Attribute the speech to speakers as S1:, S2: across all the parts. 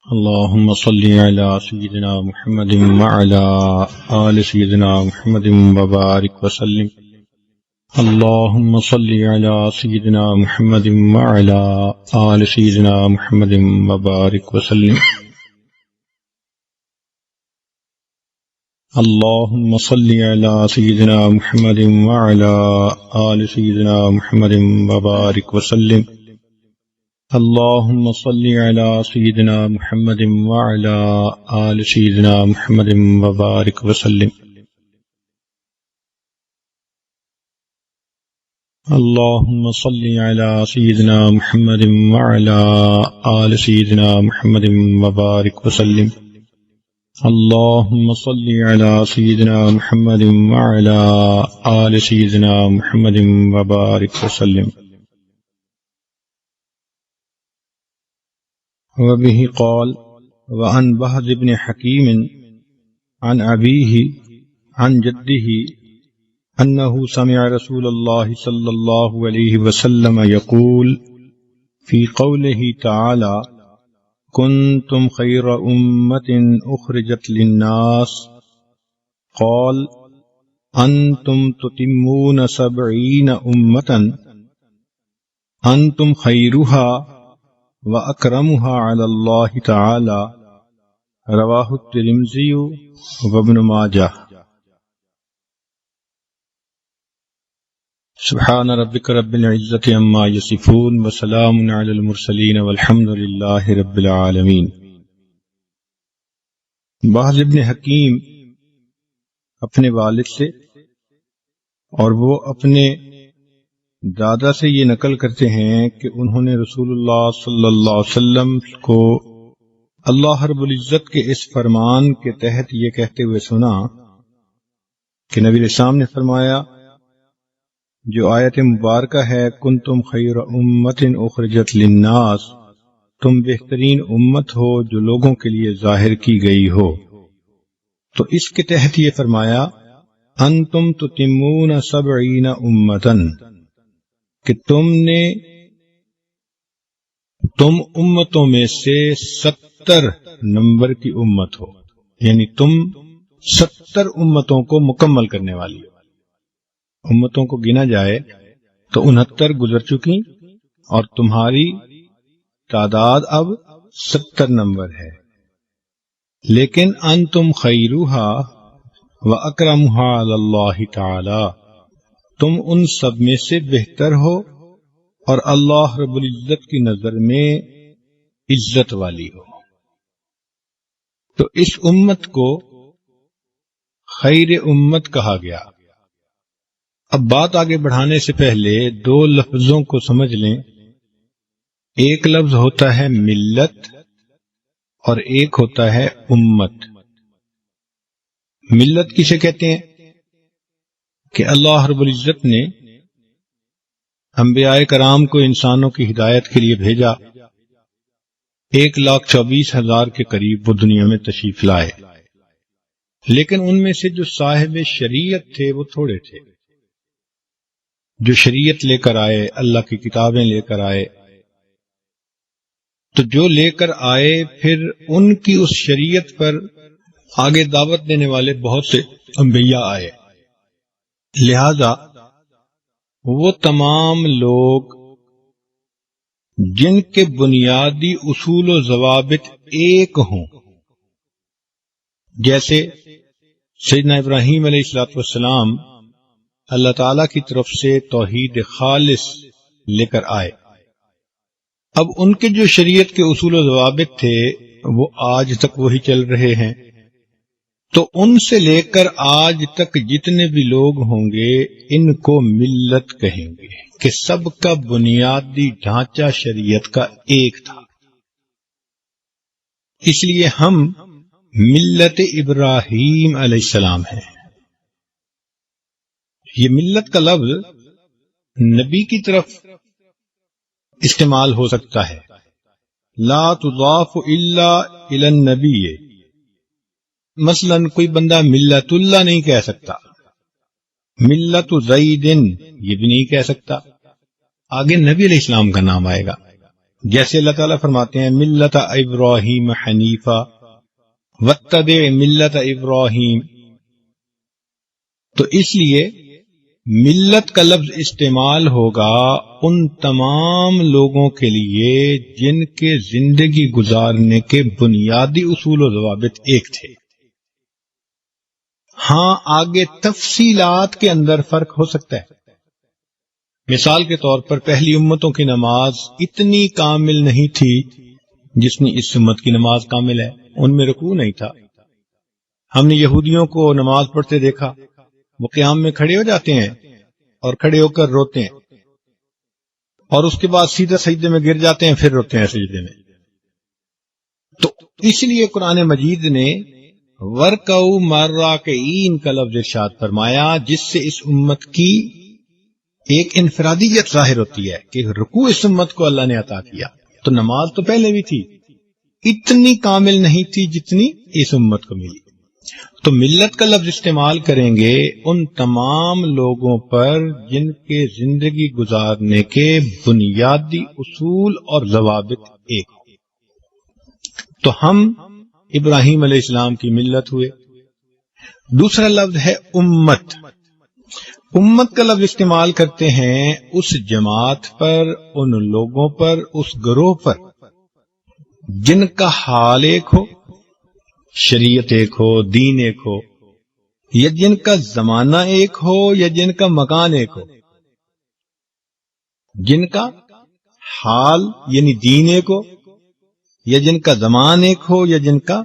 S1: اللهم صل على سيدنا محمد وعلى آل سيدنا محمد وبارك وسلم. اللهم صل على سيدنا محمد وعلى آل سيدنا محمد وبارك وسلم. اللهم صل على سيدنا محمد وعلى آل سيدنا محمد وبارك وسلم. اللهم صل على سيدنا محمد وعلى آل سيدنا محمد وبارك وسلم. اللهم صل على سيدنا محمد وعلى آل سيدنا محمد وبارك وسلم. اللهم صل على سيدنا محمد وعلى آل سيدنا محمد وبارك وسلم. وبه قال وعن بهز بن حكيم عن أبيه عن جده أنه سمع رسول الله صلى الله عليه وسلم يقول في قوله تعالى كنتم خير أمة أخرجت للناس قال أنتم تتمون 70 أمة أنتم خيرها وأكرمها على الله تعالى. رواه الترمذي وابن ماجه. سبحان ربك رب العزة عما يصفون وسلام على المرسلين والحمد لله رب العالمين. بہز ابن حکیم اپنے والد سے اور وہ اپنے دادا سے یہ نقل کرتے ہیں کہ انہوں نے رسول اللہ صلی اللہ علیہ وسلم کو اللہ رب العزت کے اس فرمان کے تحت یہ کہتے ہوئے سنا کہ نبی علیہ السلام نے فرمایا، جو آیت مبارکہ ہے کنتم خیر امت اخرجت للناس، تم بہترین امت ہو جو لوگوں کے لیے ظاہر کی گئی ہو، تو اس کے تحت یہ فرمایا انتم تتمون 70 امتن، کہ تم امتوں میں سے 70 نمبر کی امت ہو، یعنی تم 70 امتوں کو مکمل کرنے والی ہو. امتوں کو گنا جائے تو 69 گزر چکی اور تمہاری تعداد اب 70 نمبر ہے. لیکن انتم خیروہا واکرمہا علی اللہ تعالی، تم ان سب میں سے بہتر ہو اور اللہ رب العزت کی نظر میں عزت والی ہو. تو اس امت کو خیر امت کہا گیا. اب بات آگے بڑھانے سے پہلے 2 لفظوں کو سمجھ لیں. ایک لفظ ہوتا ہے ملت اور ایک ہوتا ہے امت. ملت کسے کہتے ہیں؟ کہ اللہ رب العزت نے انبیاء کرام کو انسانوں کی ہدایت کے لیے بھیجا. 1,24,000 کے قریب وہ دنیا میں تشریف لائے، لیکن ان میں سے جو صاحب شریعت تھے وہ تھوڑے تھے، جو شریعت لے کر آئے، اللہ کی کتابیں لے کر آئے. تو جو لے کر آئے پھر ان کی اس شریعت پر آگے دعوت دینے والے بہت سے انبیاء آئے. لہذا وہ تمام لوگ جن کے بنیادی اصول و ضوابط ایک ہوں، جیسے سیدنا ابراہیم علیہ السلام اللہ تعالی کی طرف سے توحید خالص لے کر آئے. اب ان کے جو شریعت کے اصول و ضوابط تھے وہ آج تک وہی چل رہے ہیں. تو ان سے لے کر آج تک جتنے بھی لوگ ہوں گے ان کو ملت کہیں گے کہ سب کا بنیادی ڈھانچہ شریعت کا ایک تھا. اس لیے ہم ملت ابراہیم علیہ السلام ہیں. یہ ملت کا لفظ نبی کی طرف استعمال ہو سکتا ہے، لا تضاف الا الی النبی. مثلا کوئی بندہ ملت اللہ نہیں کہہ سکتا، ملت زید یہ بھی نہیں کہہ سکتا، آگے نبی علیہ السلام کا نام آئے گا. جیسے اللہ تعالیٰ فرماتے ہیں ملت ابراہیم حنیفہ واتبع ملت ابراہیم، تو اس لیے ملت کا لفظ استعمال ہوگا ان تمام لوگوں کے لیے جن کے زندگی گزارنے کے بنیادی اصول و ضوابط ایک تھے۔ ہاں آگے تفصیلات کے اندر فرق ہو سکتا ہے۔ مثال کے طور پر پہلی امتوں کی نماز اتنی کامل نہیں تھی جتنی اس امت کی نماز کامل ہے، ان میں رکوع نہیں تھا۔ ہم نے یہودیوں کو نماز پڑھتے دیکھا، وہ قیام میں کھڑے ہو جاتے ہیں اور کھڑے ہو کر روتے ہیں، اور اس کے بعد سیدھا سجدے میں گر جاتے ہیں، پھر روتے ہیں سجدے میں۔ تو اس لیے قرآن مجید نے ورکعوا مع الراکعین کا لفظ ارشاد فرمایا، جس سے اس امت کی ایک انفرادیت ظاہر ہوتی ہے کہ رکوع اس امت کو اللہ نے عطا کیا۔ تو نماز تو پہلے بھی تھی، اتنی کامل نہیں تھی جتنی اس امت کو ملی۔ تو ملت کا لفظ استعمال کریں گے ان تمام لوگوں پر جن کے زندگی گزارنے کے بنیادی اصول اور ضوابط ایک ہو۔ تو ہم ابراہیم علیہ السلام کی ملت ہوئے۔ دوسرا لفظ ہے امت۔ امت کا لفظ استعمال کرتے ہیں اس جماعت پر، ان لوگوں پر، اس گروہ پر جن کا حال ایک ہو، شریعت ایک ہو، دین ایک ہو، یا جن کا زمانہ ایک ہو یا جن کا مکان ایک ہو۔ جن کا حال یعنی دین ایک ہو، یا جن کا زمان ایک ہو، یا جن کا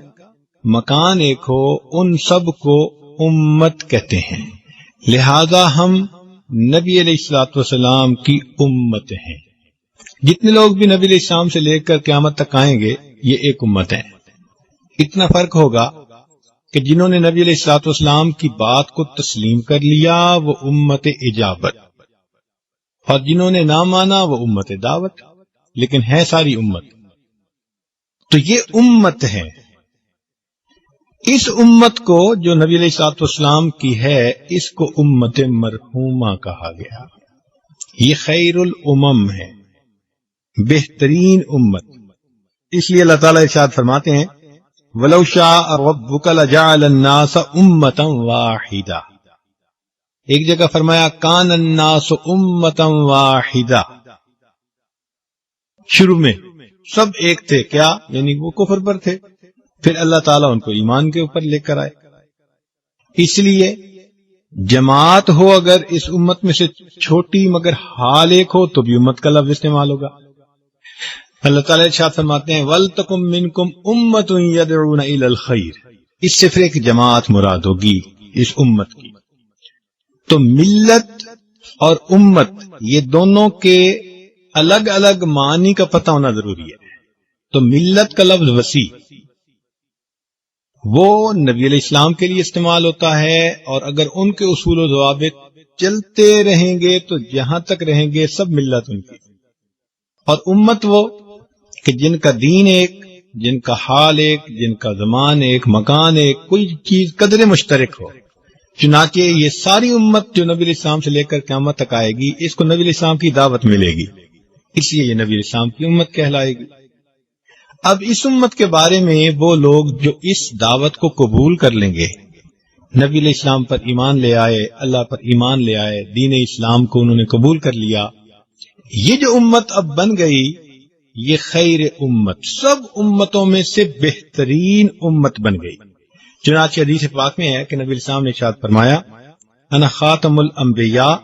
S1: مکان ایک ہو، ان سب کو امت کہتے ہیں۔ لہذا ہم نبی علیہ الصلوۃ والسلام کی امت ہیں۔ جتنے لوگ بھی نبی علیہ السلام سے لے کر قیامت تک آئیں گے یہ ایک امت ہے۔ اتنا فرق ہوگا کہ جنہوں نے نبی علیہ الصلوۃ والسلام کی بات کو تسلیم کر لیا وہ امت اجابت، اور جنہوں نے نہ مانا وہ امت دعوت، لیکن ہے ساری امت۔ تو یہ امت ہے۔ اس امت کو جو نبی علیہ الصلوۃ والسلام کی ہے اس کو امت مرحومہ کہا گیا۔ یہ خیر الامم ہے، بہترین امت۔ اس لیے اللہ تعالیٰ ارشاد فرماتے ہیں وَلَوْ شَاءَ رَبُّكَ لَجَعَلَ النَّاسَ أُمَّةً وَاحِدَةً۔ ایک جگہ فرمایا كَانَ النَّاسُ أُمَّةً وَاحِدَةً۔ شروع میں سب ایک تھے، کیا یعنی وہ کفر پر تھے، پھر اللہ تعالیٰ ان کو ایمان کے اوپر لے کر آئے۔ اس لیے جماعت ہو اگر اس امت میں سے چھوٹی مگر حال ایک ہو تو بھی امت کا لفظ استعمال ہوگا۔ اللہ تعالیٰ ارشاد فرماتے ہیں وَلْتَكُن مِّنكُمْ أُمَّةٌ يَدْعُونَ إِلَى الْخَيْرِ۔ اس سے پھر ایک جماعت مراد ہوگی اس امت کی۔ تو ملت اور امت یہ دونوں کے الگ الگ معنی کا پتہ ہونا ضروری ہے۔ تو ملت کا لفظ وسیع، وہ نبی علیہ السلام کے لیے استعمال ہوتا ہے، اور اگر ان کے اصول و ضوابط چلتے رہیں گے تو جہاں تک رہیں گے سب ملت ان کی۔ اور امت وہ کہ جن کا دین ایک، جن کا حال ایک، جن کا زمان ایک، مکان ایک، کوئی چیز قدر مشترک ہو۔ چنانچہ یہ ساری امت جو نبی علیہ السلام سے لے کر قیامت تک آئے گی اس کو نبی علیہ السلام کی دعوت ملے گی، اس لیے یہ نبی علیہ السلام کی امت کہلائے گی۔ اب اس امت کے بارے میں وہ لوگ جو اس دعوت کو قبول کر لیں گے، نبی علیہ السلام پر ایمان لے آئے، اللہ پر ایمان لے آئے، دین اسلام کو انہوں نے قبول کر لیا، یہ جو امت اب بن گئی یہ خیر امت، سب امتوں میں سے بہترین امت بن گئی۔ چنانچہ حدیث پاک میں ہے کہ نبی علیہ السلام نے ارشاد فرمایا انا خاتم الانبیاء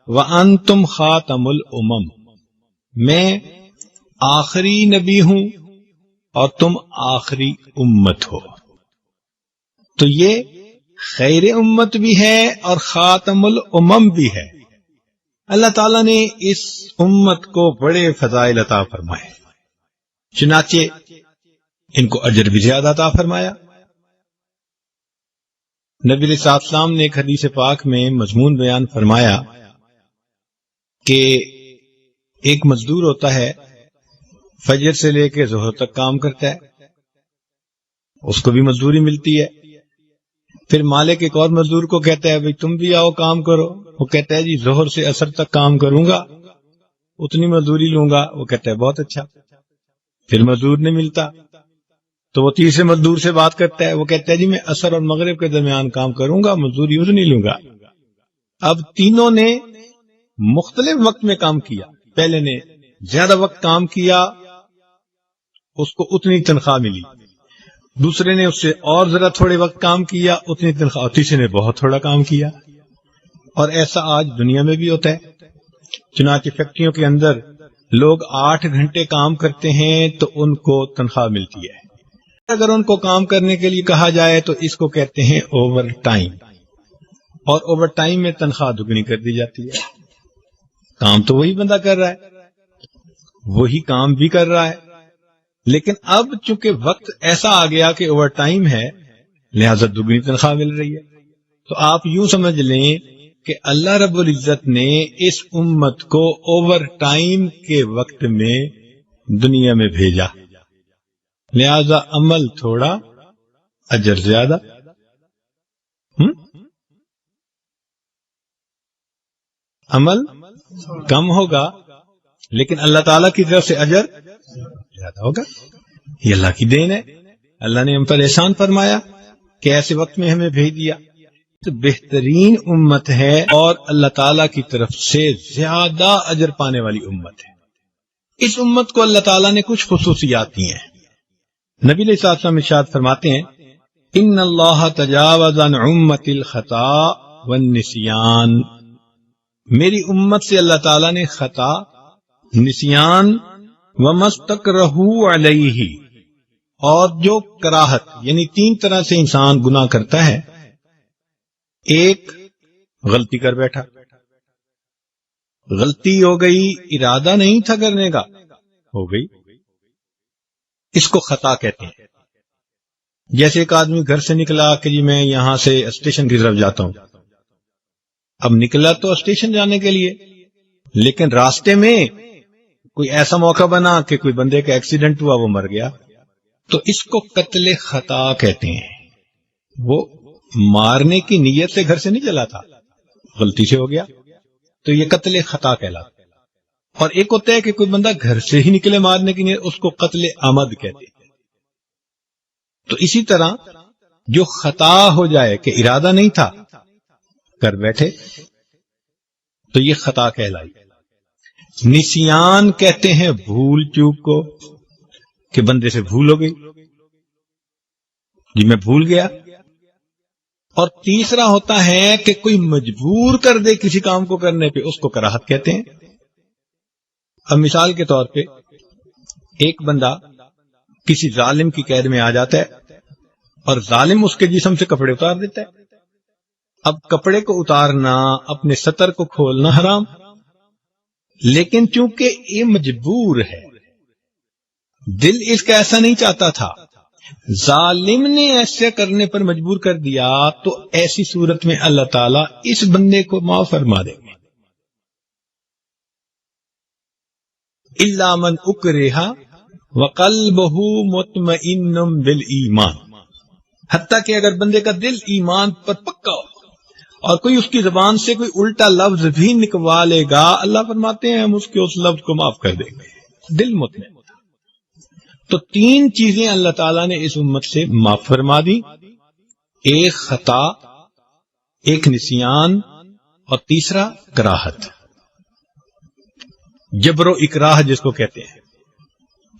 S1: وانتم خاتم الامم، میں آخری نبی ہوں اور تم آخری امت ہو۔ تو یہ خیر امت بھی ہے اور خاتم الامم بھی ہے۔ اللہ تعالیٰ نے اس امت کو بڑے فضائل عطا فرمائے، چنانچہ ان کو اجر بھی زیادہ عطا فرمایا۔ نبی علیہ السلام نے ایک حدیث پاک میں مضمون بیان فرمایا کہ ایک مزدور ہوتا ہے، فجر سے لے کے ظہر تک کام کرتا ہے، اس کو بھی مزدوری ملتی ہے۔ پھر مالک ایک اور مزدور کو کہتا ہے بھئی تم بھی آؤ کام کرو، وہ کہتا ہے جی ظہر سے عصر تک کام کروں گا، اتنی مزدوری لوں گا، وہ کہتا ہے بہت اچھا۔ پھر مزدور نہیں ملتا تو وہ تیسرے مزدور سے بات کرتا ہے، وہ کہتا ہے جی میں عصر اور مغرب کے درمیان کام کروں گا، مزدور یوں نہیں لوں گا۔ اب تینوں نے مختلف وقت میں کام کیا، پہلے نے زیادہ وقت کام کیا، اس کو اتنی تنخواہ ملی، دوسرے نے اس سے اور ذرا تھوڑے وقت کام کیا، اتنی تنخواہ، اور تیسرے نے بہت تھوڑا کام کیا۔ اور ایسا آج دنیا میں بھی ہوتا ہے، چنانچہ فیکٹریوں کے اندر لوگ 8 گھنٹے کام کرتے ہیں تو ان کو تنخواہ ملتی ہے، اگر ان کو کام کرنے کے لیے کہا جائے تو اس کو کہتے ہیں اوور ٹائم، اور اوور ٹائم میں تنخواہ دگنی کر دی جاتی ہے۔ کام تو وہی بندہ کر رہا ہے، وہی کام بھی کر رہا ہے، لیکن اب چونکہ وقت ایسا آ گیا کہ اوور ٹائم ہے، لہذا دگنی تنخواہ مل رہی ہے۔ تو آپ یوں سمجھ لیں کہ اللہ رب العزت نے اس امت کو اوور ٹائم کے وقت میں دنیا میں بھیجا، لہذا عمل تھوڑا اجر زیادہ۔ عمل کم ہوگا لیکن اللہ تعالی کی طرف سے اجر زیادہ ہوگا۔ یہ اللہ کی دین ہے، اللہ نے ہم پر احسان فرمایا کہ ایسے وقت میں ہمیں بھیج دیا۔ تو بہترین امت ہے اور اللہ تعالی کی طرف سے زیادہ اجر پانے والی امت ہے۔ اس امت کو اللہ تعالیٰ نے کچھ خصوصیات دی ہیں۔ نبی علیہ الصلوۃ والسلام ارشاد فرماتے ہیں ان اللہ تجاوز عن امت الخطا والنسیان، میری امت سے اللہ تعالیٰ نے خطا، نسیان ومستکرہوا علیہ، اور جو کراہت، یعنی 3 طرح سے انسان گناہ کرتا ہے۔ ایک، غلطی کر بیٹھا، غلطی ہو گئی، ارادہ نہیں تھا کرنے کا، ہو گئی، اس کو خطا کہتے ہیں۔ جیسے ایک آدمی گھر سے نکلا کہ جی میں یہاں سے اسٹیشن کی طرف جاتا ہوں، اب نکلا تو اسٹیشن جانے کے لیے، لیکن راستے میں کوئی ایسا موقع بنا کہ کوئی بندے کا ایکسیڈنٹ ہوا، وہ مر گیا، تو اس کو قتل خطا کہتے ہیں۔ وہ مارنے کی نیت سے گھر سے نہیں چلا تھا، غلطی سے ہو گیا، تو یہ قتل خطا کہلاتا ہے۔ اور ایک ہوتا ہے کہ کوئی بندہ گھر سے ہی نکلے مارنے کی نیت، اس کو قتل عمد کہتے ہیں۔ تو اسی طرح جو خطا ہو جائے کہ ارادہ نہیں تھا، کر بیٹھے، تو یہ خطا کہلائی۔ نسیان کہتے ہیں بھول چوک کو، کہ بندے سے بھول ہو گئی، جی میں بھول گیا۔ اور تیسرا ہوتا ہے کہ کوئی مجبور کر دے کسی کام کو کرنے پہ، اس کو کراہت کہتے ہیں۔ اب مثال کے طور پہ ایک بندہ کسی ظالم کی قید میں آ جاتا ہے اور ظالم اس کے جسم سے کپڑے اتار دیتا ہے۔ اب کپڑے کو اتارنا، اپنے سطر کو کھولنا حرام، لیکن چونکہ یہ مجبور ہے، دل اس کا ایسا نہیں چاہتا تھا، ظالم نے ایسے کرنے پر مجبور کر دیا، تو ایسی صورت میں اللہ تعالیٰ اس بندے کو معاف فرما دے گا۔ الا من اکرہ وقلبہ مطمئن بالایمان، حتیٰ کہ اگر بندے کا دل ایمان پر پکا ہو اور کوئی اس کی زبان سے کوئی الٹا لفظ بھی نکوا لے گا، اللہ فرماتے ہیں ہم اس کے اس لفظ کو معاف کر دیں گے، دل مطمئن۔ تو 3 چیزیں اللہ تعالیٰ نے اس امت سے معاف فرما دی، ایک خطا، ایک نسیان، اور تیسرا کراہت، جبر و اکراہ جس کو کہتے ہیں۔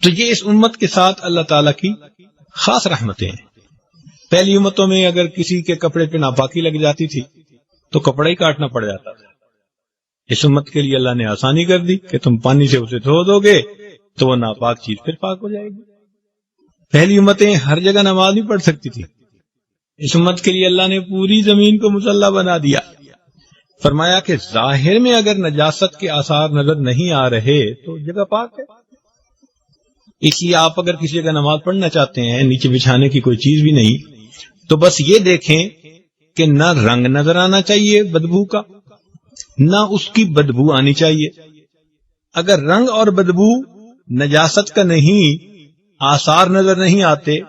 S1: تو یہ اس امت کے ساتھ اللہ تعالیٰ کی خاص رحمتیں ہیں۔ پہلی امتوں میں اگر کسی کے کپڑے پہ ناپاکی لگ جاتی تھی تو کپڑا ہی کاٹنا پڑ جاتا تھا۔ اس امت کے لیے اللہ نے آسانی کر دی کہ تم پانی سے اسے دھو دو گے تو وہ ناپاک چیز پھر پاک ہو جائے گی۔ پہلی امتیں ہر جگہ نماز نہیں پڑھ سکتی تھی، اس امت کے لیے اللہ نے پوری زمین کو مصلی بنا دیا۔ فرمایا کہ ظاہر میں اگر نجاست کے آثار نظر نہیں آ رہے تو جگہ پاک ہے، اس لیے آپ اگر کسی جگہ نماز پڑھنا چاہتے ہیں، نیچے بچھانے کی کوئی چیز بھی نہیں، تو بس یہ دیکھیں کہ نہ رنگ نظر آنا چاہیے بدبو کا، نہ اس کی بدبو آنی چاہیے۔ اگر رنگ اور بدبو نجاست کا نہیں، آثار نظر نہیں آتے،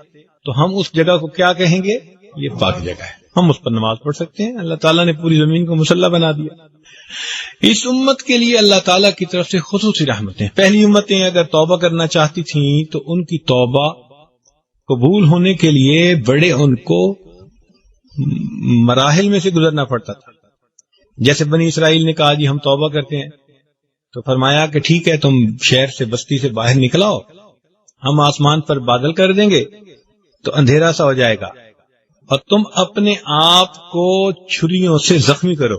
S1: تو ہم اس جگہ کو کیا کہیں گے؟ یہ پاک جگہ ہے، ہم اس پر نماز پڑھ سکتے ہیں. اللہ تعالیٰ نے پوری زمین کو مسلح بنا دیا. اس امت کے لیے اللہ تعالیٰ کی طرف سے خصوصی رحمتیں. پہلی امتیں اگر توبہ کرنا چاہتی تھیں تو ان کی توبہ قبول ہونے کے لیے بڑے ان کو مراحل میں سے گزرنا پڑتا تھا. جیسے بنی اسرائیل نے کہا جی ہم توبہ کرتے ہیں، تو فرمایا کہ ٹھیک ہے تم شہر سے بستی سے باہر نکلاؤ، ہم آسمان پر بادل کر دیں گے تو اندھیرا سا ہو جائے گا، اور تم اپنے آپ کو چھریوں سے زخمی کرو.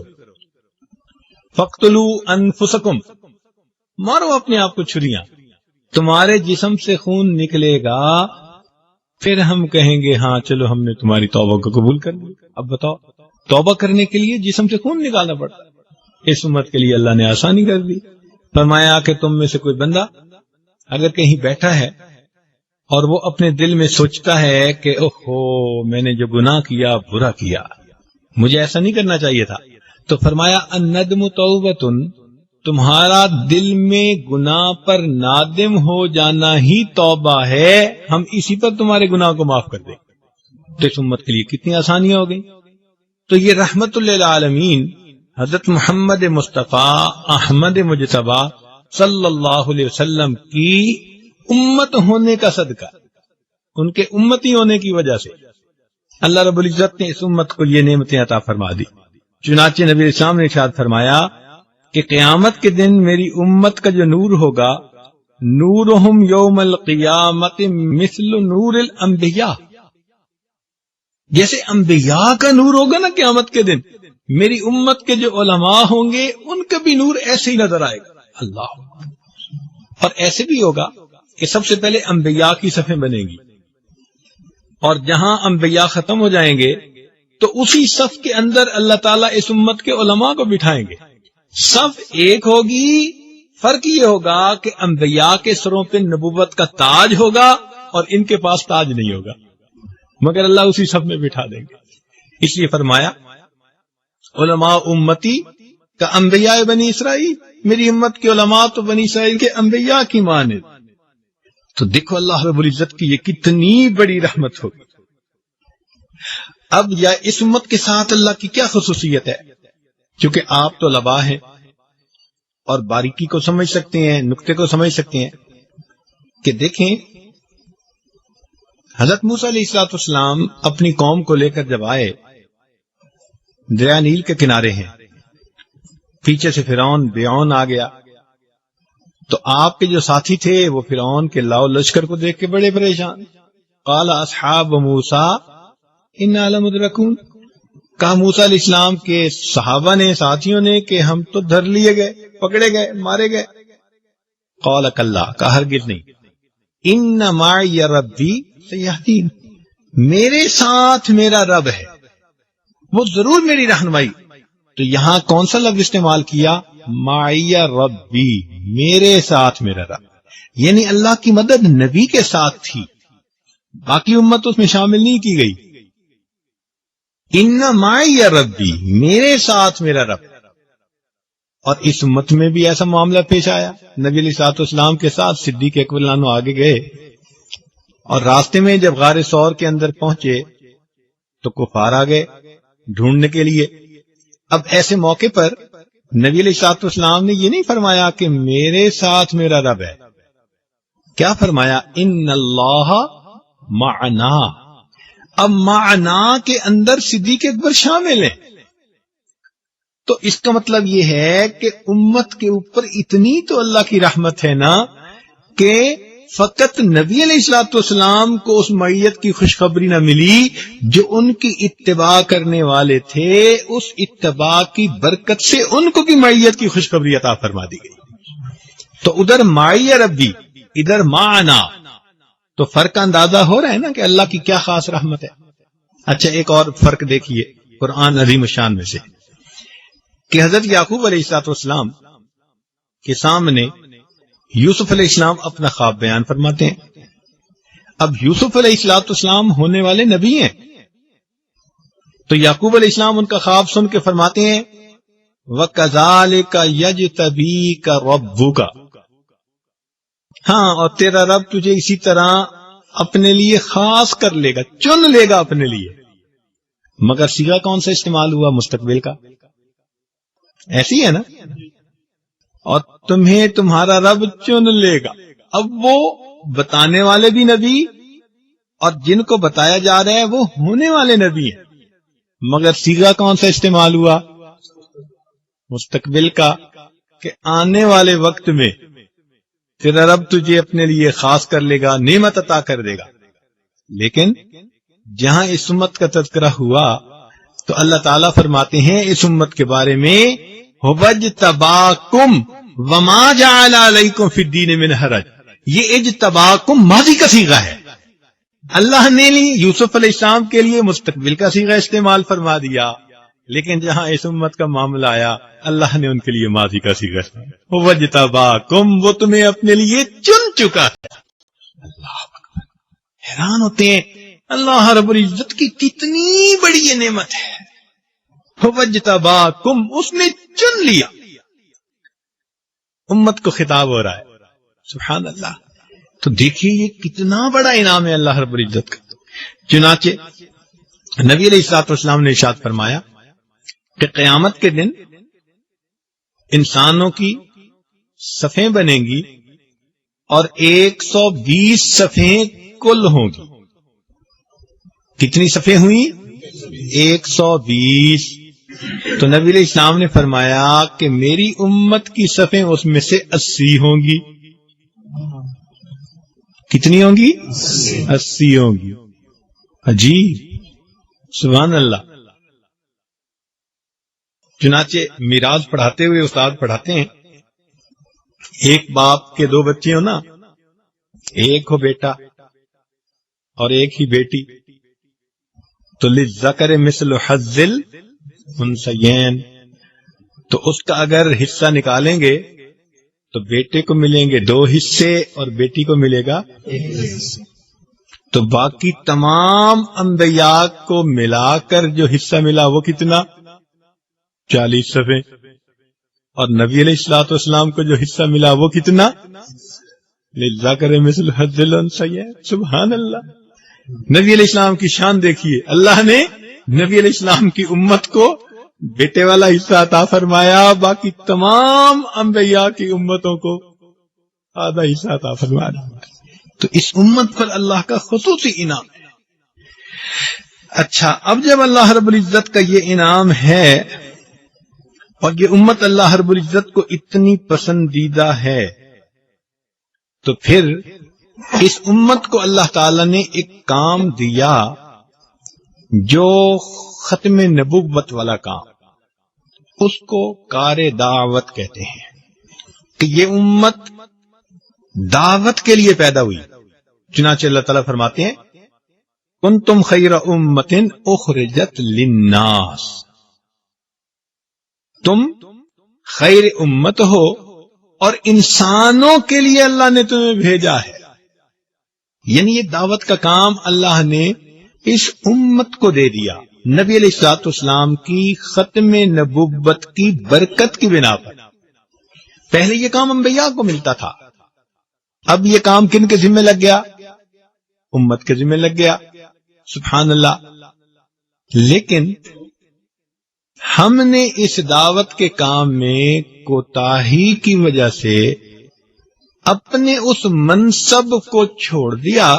S1: فَاقْتُلُوا أَنفُسَكُمْ، مارو اپنے آپ کو چھریاں، تمہارے جسم سے خون نکلے گا، پھر ہم کہیں گے ہاں چلو ہم نے تمہاری توبہ کو قبول کر لیا. اب بتاؤ، توبہ کرنے کے لیے جسم سے خون نکالنا پڑتا. اس امت کے لیے اللہ نے آسانی کر دی. فرمایا کہ تم میں سے کوئی بندہ اگر کہیں بیٹھا ہے اور وہ اپنے دل میں سوچتا ہے کہ اوہو میں نے جو گناہ کیا برا کیا، مجھے ایسا نہیں کرنا چاہیے تھا، تو فرمایا الندم توبۃ، تمہارا دل میں گناہ پر نادم ہو جانا ہی توبہ ہے، ہم اسی پر تمہارے گناہ کو معاف کر دیں. تو اس امت کے لیے کتنی آسانیاں ہو گئی. تو یہ رحمت للعالمین حضرت محمد مصطفیٰ احمد مجتبیٰ صلی اللہ علیہ وسلم کی امت ہونے کا صدقہ، ان کے امتی ہونے کی وجہ سے اللہ رب العزت نے اس امت کو یہ نعمتیں عطا فرما دی. چنانچہ نبی اسلام نے ارشاد فرمایا کہ قیامت کے دن میری امت کا جو نور ہوگا، نورہم یوم القیامت مثل نور الانبیاء، جیسے انبیاء کا نور ہوگا نا قیامت کے دن، میری امت کے جو علماء ہوں گے ان کا بھی نور ایسے ہی نظر آئے گا. اللہ، اور ایسے بھی ہوگا کہ سب سے پہلے انبیاء کی صفیں بنے گی، اور جہاں انبیاء ختم ہو جائیں گے تو اسی صف کے اندر اللہ تعالیٰ اس امت کے علماء کو بٹھائیں گے. صف ایک ہوگی، فرق یہ ہوگا کہ انبیاء کے سروں پہ نبوت کا تاج ہوگا اور ان کے پاس تاج نہیں ہوگا، مگر اللہ اسی صف میں بٹھا دیں گے. اس لیے فرمایا علماء امتی کا انبیاء بنی اسرائیل، میری امت کے علماء تو بنی اسرائیل کے انبیاء کی مانند. تو دیکھو اللہ رب العزت کی یہ کتنی بڑی رحمت ہوگی. اب یا اس امت کے ساتھ اللہ کی کیا خصوصیت ہے، کیونکہ آپ تو لبا ہیں اور باریکی کو سمجھ سکتے ہیں، نقطے کو سمجھ سکتے ہیں، کہ دیکھیں حضرت موسیٰ علیہ السلام اپنی قوم کو لے کر جب آئے، دریا نیل کے کنارے ہیں، پیچھے سے فرعون بیعون آ گیا، تو آپ کے جو ساتھی تھے وہ فرعون کے لاؤ لشکر کو دیکھ کے بڑے پریشان. قال اصحاب موسیٰ انا لمدرکون، کہا موسیٰ علیہ السلام کے صحابہ نے، ساتھیوں نے، کہ ہم تو دھر لیے گئے، پکڑے گئے، مارے گئے. قال کلا، کہا ہرگز نہیں، ان معی ربی سیہدین، میرے ساتھ میرا رب ہے، وہ ضرور میری رہنمائی. تو یہاں کون سا لفظ استعمال کیا؟ معی ربی، میرے ساتھ میرا رب، یعنی اللہ کی مدد نبی کے ساتھ تھی، باقی امت اس میں شامل نہیں کی گئی. ان معی ربی، میرے ساتھ میرا رب. اور اس امت میں بھی ایسا معاملہ پیش آیا. نبی علیہ الصلوۃ والسلام کے ساتھ صدیق اکبر رضی اللہ عنہ آگے گئے، اور راستے میں جب غار ثور کے اندر پہنچے تو کفار آ گئے ڈھونڈنے کے لیے. اب ایسے موقع پر نبی علیہ الصلوۃ والسلام نے یہ نہیں فرمایا کہ میرے ساتھ میرا رب ہے، کیا فرمایا؟ ان اللہ معنا. اب معنا کے اندر صدیق اکبر شامل ہیں، تو اس کا مطلب یہ ہے کہ امت کے اوپر اتنی تو اللہ کی رحمت ہے نا کہ فقط نبی علیہ الصلوۃ والسلام کو اس معیت کی خوشخبری نہ ملی، جو ان کی اتباع کرنے والے تھے اس اتباع کی برکت سے ان کو بھی معیت کی خوشخبری عطا فرما دی گئی. تو ادھر معی ربی، ادھر معنا، تو فرق کا اندازہ ہو رہا ہے نا کہ اللہ کی کیا خاص رحمت ہے. اچھا ایک اور فرق دیکھیے قرآن عظیم الشان میں سے، کہ حضرت یعقوب علیہ الصلوۃ والسلام کے سامنے یوسف علیہ السلام اپنا خواب بیان فرماتے ہیں. اب یوسف علیہ الصلوۃ والسلام ہونے والے نبی ہیں، تو یعقوب علیہ السلام ان کا خواب سن کے فرماتے ہیں وَكَذَلِكَ يَجْتَبِيكَ رَبُّكَ، ہاں اور تیرا رب تجھے اسی طرح اپنے لیے خاص کر لے گا، چن لے گا اپنے لیے. مگر صیغہ کون سا استعمال ہوا؟ مستقبل کا. ایسی ہے نا. اور تمہیں تمہارا رب چن لے گا. اب وہ بتانے والے بھی نبی اور جن کو بتایا جا رہا ہے وہ ہونے والے نبی ہیں، مگر صیغہ کون سا استعمال ہوا؟ مستقبل کا، کہ آنے والے وقت میں تیرا رب تجھے اپنے لیے خاص کر لے گا، نعمت عطا کر دے گا. لیکن جہاں اس امت کا تذکرہ ہوا تو اللہ تعالیٰ فرماتے ہیں اس امت کے بارے میں وَاجْتَبَاكُمْ وَمَا جَعَلَ عَلَيْكُمْ فِي الدِّينِ مِنْ حَرَجٍ. یہ اجتباکم ماضی کا صیغہ ہے. اللہ نے یوسف علیہ السلام کے لیے مستقبل کا صیغہ استعمال فرما دیا، لیکن جہاں اس امت کا معاملہ آیا اللہ نے ان کے لیے ماضی کا صیغہ استعمال. وَاجْتَبَاكُمْ، وہ تمہیں اپنے لیے چن چکا ہے. اللہ اکبر. حیران ہوتے ہیں اللہ رب العزت کی کتنی بڑی یہ نعمت ہے. وَاجْتَبَاكُمْ، اس نے چن لیا. امت کو خطاب ہو رہا ہے. سبحان اللہ. تو دیکھیے یہ کتنا بڑا انعام ہے اللہ رب العزت کا. چنانچہ نبی علیہ الصلوۃ والسلام نے ارشاد فرمایا کہ قیامت کے دن انسانوں کی صفیں بنیں گی اور 120 صفیں کل ہوں گی. کتنی صفیں ہوئی؟ 120. تو نبی علیہ السلام نے فرمایا کہ میری امت کی صفیں اس میں سے 80 ہوں گی. کتنی ہوں گی؟ 80 ہوں گی. عجیب. سبحان اللہ. چنانچہ میراث پڑھاتے ہوئے استاد پڑھاتے ہیں ایک باپ کے 2 بچے ہو نا، ایک ہو بیٹا اور ایک ہی بیٹی، تو للذکر مثل حظ الانثیین، تو اس کا اگر حصہ نکالیں گے تو بیٹے کو ملیں گے 2 حصے اور بیٹی کو ملے گا 1 حصہ. تو باقی تمام انبیاء کو ملا کر جو حصہ ملا وہ کتنا؟ 40 صفیں. اور نبی علیہ الصلوۃ والسلام کو جو حصہ ملا وہ کتنا؟ للذکر مثل حظ الانثیین. سبحان اللہ. نبی علیہ السلام کی شان دیکھیے. اللہ نے نبی علیہ السلام کی امت کو بیٹے والا حصہ عطا فرمایا، باقی تمام انبیاء کی امتوں کو آدھا حصہ عطا فرمایا. تو اس امت پر اللہ کا خصوصی انعام ہے. اچھا، اب جب اللہ رب العزت کا یہ انعام ہے اور یہ امت اللہ رب العزت کو اتنی پسندیدہ ہے، تو پھر اس امت کو اللہ تعالی نے ایک کام دیا جو ختم نبوت والا کام، اس کو کار دعوت کہتے ہیں، کہ یہ امت دعوت کے لیے پیدا ہوئی. چنانچہ اللہ تعالیٰ فرماتے ہیں کنتم خیر امت اخرجت للناس، تم خیر امت ہو اور انسانوں کے لیے اللہ نے تمہیں بھیجا ہے. یعنی یہ دعوت کا کام اللہ نے اس امت کو دے دیا نبی علیہ الصلوۃ والسلام کی ختم نبوت کی برکت کی بنا پر. پہلے یہ کام انبیاء کو ملتا تھا، اب یہ کام کن کے ذمہ لگ گیا؟ امت کے ذمہ لگ گیا. سبحان اللہ. لیکن ہم نے اس دعوت کے کام میں کوتاہی کی وجہ سے اپنے اس منصب کو چھوڑ دیا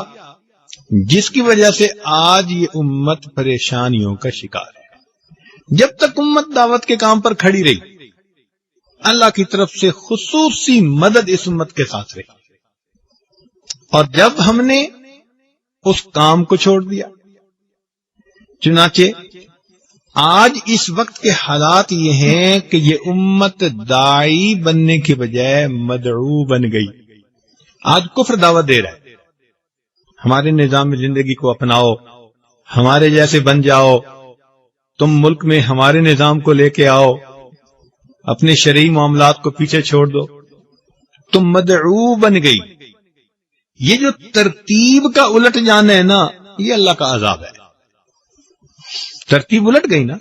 S1: جس کی وجہ سے آج یہ امت پریشانیوں کا شکار ہے. جب تک امت دعوت کے کام پر کھڑی رہی اللہ کی طرف سے خصوصی مدد اس امت کے ساتھ رہی، اور جب ہم نے اس کام کو چھوڑ دیا، چنانچہ آج اس وقت کے حالات یہ ہیں کہ یہ امت داعی بننے کے بجائے مدعو بن گئی. آج کفر دعوت دے رہا ہے، ہمارے نظام زندگی کو اپناؤ، ہمارے جیسے بن جاؤ، تم ملک میں ہمارے نظام کو لے کے آؤ، اپنے شرعی معاملات کو پیچھے چھوڑ دو. تم مدعو بن گئی. یہ جو ترتیب کا الٹ جانا ہے نا، یہ اللہ کا عذاب ہے. ترتیب الٹ گئی نا.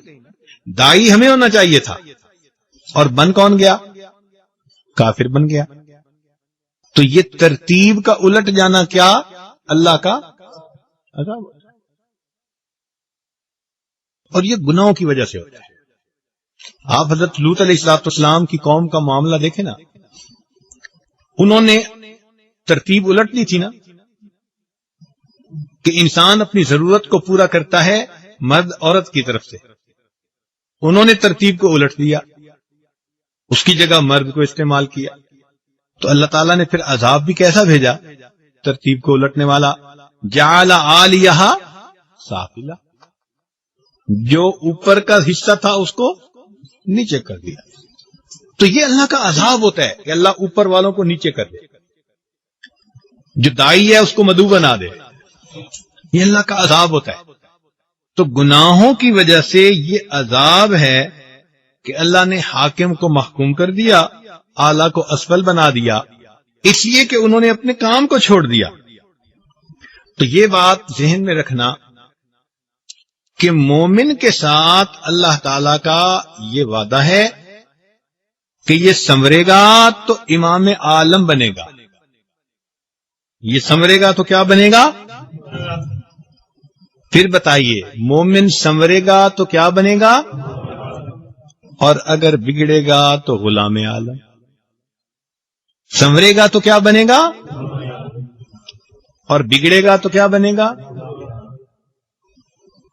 S1: داعی ہمیں ہونا چاہیے تھا اور بن کون گیا؟ کافر بن گیا. تو یہ ترتیب کا الٹ جانا کیا؟ اللہ کا عذاب. اور یہ گناہوں کی وجہ سے ہوتا ہے. آپ حضرت لوط علیہ السلام کی قوم کا معاملہ دیکھیں نا، انہوں نے ترتیب الٹ دی تھی نا کہ انسان اپنی ضرورت کو پورا کرتا ہے مرد عورت کی طرف سے. انہوں نے ترتیب کو الٹ دیا، اس کی جگہ مرد کو استعمال کیا. تو اللہ تعالیٰ نے پھر عذاب بھی کیسا بھیجا ترتیب کو الٹنے والا، جعل عالیہا سافلا، جو اوپر کا حصہ تھا اس کو نیچے کر دیا. تو یہ اللہ کا عذاب ہوتا ہے کہ اللہ اوپر والوں کو نیچے کر دے، جو دائی ہے اس کو مدعو بنا دے. یہ اللہ کا عذاب ہوتا ہے. تو گناہوں کی وجہ سے یہ عذاب ہے کہ اللہ نے حاکم کو محکوم کر دیا، اعلیٰ کو اسفل بنا دیا، اس لیے کہ انہوں نے اپنے کام کو چھوڑ دیا. تو یہ بات ذہن میں رکھنا کہ مومن کے ساتھ اللہ تعالی کا یہ وعدہ ہے کہ یہ سنورے گا تو امام عالم بنے گا. یہ سنورے گا تو کیا بنے گا؟ پھر بتائیے، مومن سنورے گا تو کیا بنے گا؟ اور اگر بگڑے گا تو غلام عالم. سنورے گا تو کیا بنے گا؟ اور بگڑے گا تو کیا بنے گا؟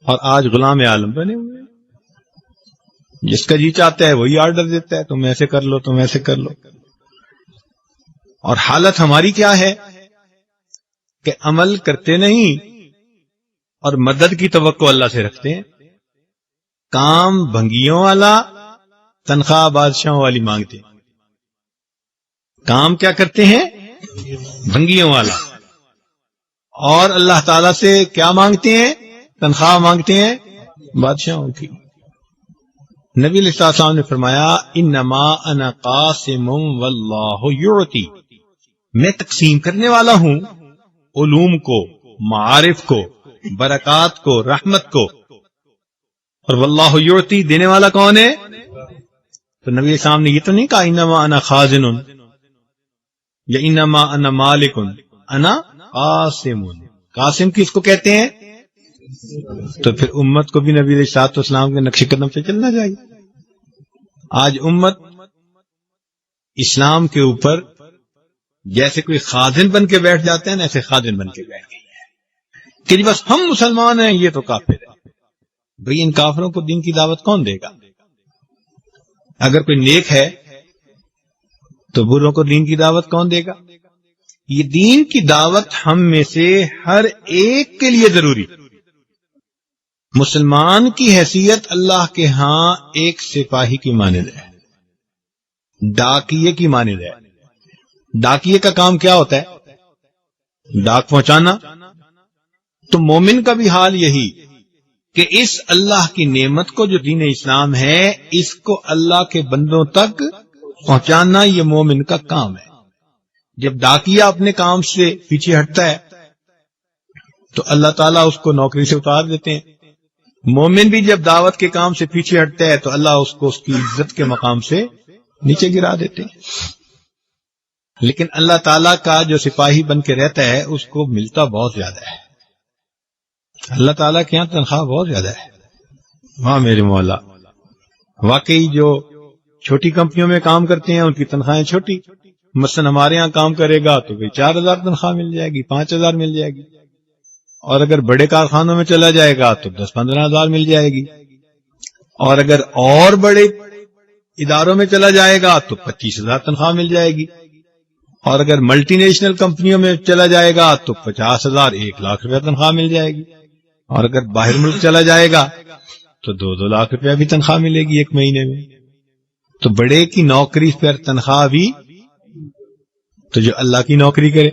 S1: اور آج غلام عالم بنے ہوئے، جس کا جی چاہتا ہے وہی آرڈر دیتا ہے، تم ایسے کر لو، تم ایسے کر لو. اور حالت ہماری کیا ہے کہ عمل کرتے نہیں اور مدد کی توقع اللہ سے رکھتے ہیں. کام بھنگیوں والا، تنخواہ بادشاہوں والی مانگتے ہیں. کام کیا کرتے ہیں؟ بھنگیوں والا. اور اللہ تعالی سے کیا مانگتے ہیں؟ تنخواہ مانگتے ہیں بادشاہوں کی. نبی علیہ السلام نے فرمایا انما انا قاسم واللہ یعطی، میں تقسیم کرنے والا ہوں علوم کو، معارف کو، برکات کو، رحمت کو، اور واللہ یعطی، دینے والا کون ہے؟ تو نبی علیہ السلام نے یہ تو نہیں کہا انما انا خازن یا انما انا مالک، انا قاسم. قاسم کس کو کہتے ہیں؟ تو پھر امت کو بھی نبی علیہ الصلوۃ والسلام کے نقش قدم سے چلنا چاہیے. آج امت اسلام کے اوپر جیسے کوئی خازن بن کے بیٹھ جاتے ہیں نا، ایسے خازن بن کے بیٹھ گئی ہے کہ بس ہم مسلمان ہیں، یہ تو کافر ہے. بھئی ان کافروں کو دین کی دعوت کون دے گا؟ اگر کوئی نیک ہے تو بروں کو دین کی دعوت کون دے گا؟ یہ دین کی دعوت ہم میں سے ہر ایک کے لیے ضروری. مسلمان کی حیثیت اللہ کے ہاں ایک سپاہی کی مانند ہے، ڈاکیے کی مانند ہے. ڈاکیے کا کام کیا ہوتا ہے؟ ڈاک پہنچانا. تو مومن کا بھی حال یہی کہ اس اللہ کی نعمت کو جو دین اسلام ہے، اس کو اللہ کے بندوں تک پہنچانا یہ مومن کا کام ہے. جب ڈاکیا اپنے کام سے پیچھے ہٹتا ہے تو اللہ تعالیٰ اس کو نوکری سے اتار دیتے ہیں. مومن بھی جب دعوت کے کام سے پیچھے ہٹتا ہے تو اللہ اس کو اس کی عزت کے مقام سے نیچے گرا دیتے ہیں. لیکن اللہ تعالیٰ کا جو سپاہی بن کے رہتا ہے اس کو ملتا بہت زیادہ ہے. اللہ تعالیٰ کے یہاں تنخواہ بہت زیادہ ہے. ہاں میرے مولا، واقعی جو چھوٹی کمپنیوں میں کام کرتے ہیں ان کی تنخواہیں چھوٹی. مثلا ہمارے یہاں کام کرے گا تو 4,000 تنخواہ مل جائے گی، 5,000 مل جائے گی. اور اگر بڑے کارخانوں میں چلا جائے گا تو 10-15,000 مل جائے گی. اور اگر اور بڑے اداروں میں چلا جائے گا تو 25,000 تنخواہ مل جائے گی. اور اگر ملٹی نیشنل کمپنیوں میں چلا جائے گا تو 50,000 1,00,000 روپیہ تنخواہ مل جائے گی. اور اگر باہر ملک چلا جائے گا تو 2-2 لاکھ روپیہ بھی تنخواہ ملے گی ایک مہینے میں. تو بڑے کی نوکری پر تنخواہ بھی، تو جو اللہ کی نوکری کرے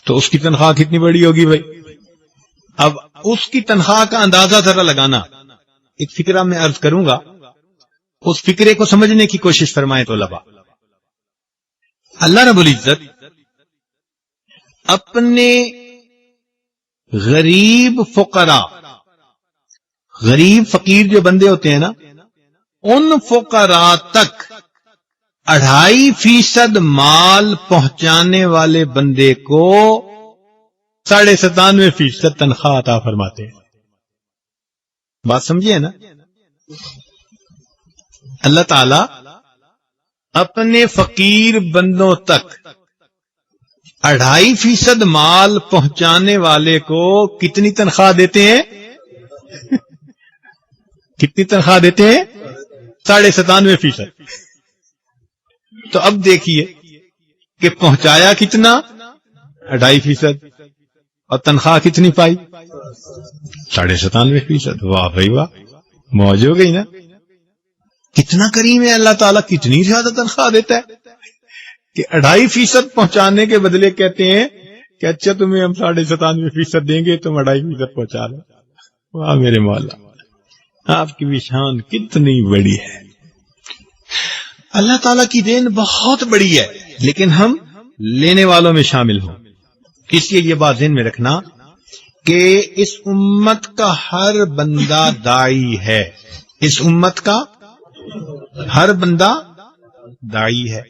S1: تو اس کی تنخواہ کتنی بڑی ہوگی بھائی. اب اس کی تنخواہ کا اندازہ ذرا لگانا. ایک فکرہ میں عرض کروں گا، اس فکرے کو سمجھنے کی کوشش فرمائیں طلباء. اللہ رب العزت اپنے غریب فقراء، غریب فقیر جو بندے ہوتے ہیں نا، ان فقراء تک 2.5% مال پہنچانے والے بندے کو 97.5% تنخواہ عطا فرماتے ہیں. بات سمجھیے نا. اللہ تعالی اپنے فقیر بندوں تک 2.5% مال پہنچانے والے کو کتنی تنخواہ دیتے ہیں؟ کتنی تنخواہ دیتے ہیں؟ 97.5%. تو اب دیکھیے کہ پہنچایا کتنا؟ 2.5%. اور تنخواہ کتنی پائی؟ 97.5%. واہ بھائی واہ، موج ہو گئی نا. کتنا کریم ہے اللہ تعالیٰ، کتنی زیادہ تنخواہ دیتا ہے کہ 2.5% پہنچانے کے بدلے کہتے ہیں کہ اچھا تمہیں ہم 97.5% دیں گے، تم 2.5% پہنچا لو. واہ میرے مولا، آپ کی بھی شان کتنی بڑی ہے. اللہ تعالیٰ کی دین بہت بڑی ہے، لیکن ہم لینے والوں میں شامل ہوں. اس لیے یہ بات ذہن میں رکھنا کہ اس امت کا ہر بندہ داعی ہے. اس امت کا ہر بندہ داعی ہے.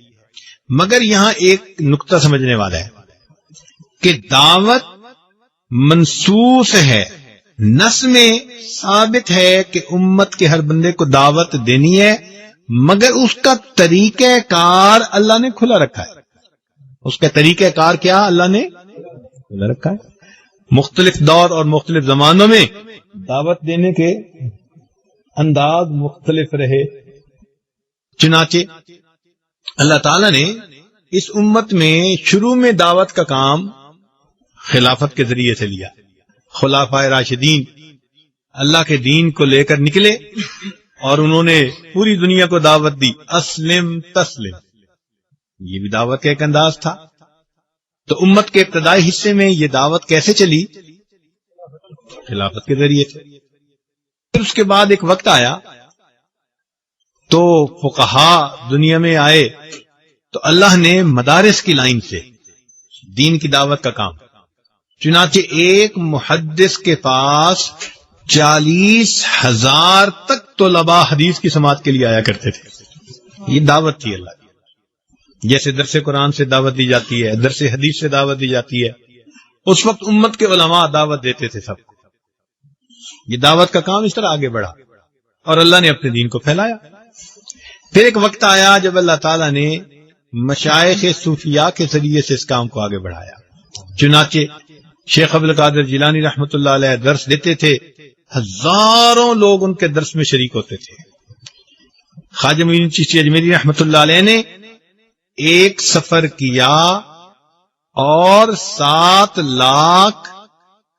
S1: مگر یہاں ایک نقطہ سمجھنے والا ہے کہ دعوت منصوص ہے، نص میں ثابت ہے کہ امت کے ہر بندے کو دعوت دینی ہے، مگر اس کا طریقہ کار اللہ نے کھلا رکھا ہے. اس کا طریقہ کار کیا اللہ نے کھلا رکھا ہے. مختلف دور اور مختلف زمانوں میں دعوت دینے کے انداز مختلف رہے. چنانچہ اللہ تعالی نے اس امت میں شروع میں دعوت کا کام خلافت کے ذریعے سے لیا. خلفائے راشدین اللہ کے دین کو لے کر نکلے اور انہوں نے پوری دنیا کو دعوت دی، اسلم تسلم. یہ بھی دعوت کا ایک انداز تھا. تو امت کے ابتدائی حصے میں یہ دعوت کیسے چلی؟ خلافت کے ذریعے سے. پھر اس کے بعد ایک وقت آیا تو فقہا دنیا میں آئے، تو اللہ نے مدارس کی لائن سے دین کی دعوت کا کام. چنانچہ ایک محدث کے پاس 40,000 تک طلباء حدیث کی سماعت کے لیے آیا کرتے تھے. یہ دعوت تھی اللہ کی. جیسے درس قرآن سے دعوت دی جاتی ہے، درس حدیث سے دعوت دی جاتی ہے، اس وقت امت کے علماء دعوت دیتے تھے سب کو. یہ دعوت کا کام اس طرح آگے بڑھا اور اللہ نے اپنے دین کو پھیلایا. پھر ایک وقت آیا جب اللہ تعالیٰ نے مشائخ صوفیاء کے ذریعے سے اس کام کو آگے بڑھایا. چنانچہ شیخ عبد القادر جیلانی رحمۃ اللہ علیہ درس دیتے تھے، ہزاروں لوگ ان کے درس میں شریک ہوتے تھے. خواجہ معین الدین چشتی اجمیری رحمۃ اللہ علیہ نے ایک سفر کیا اور 7 لاکھ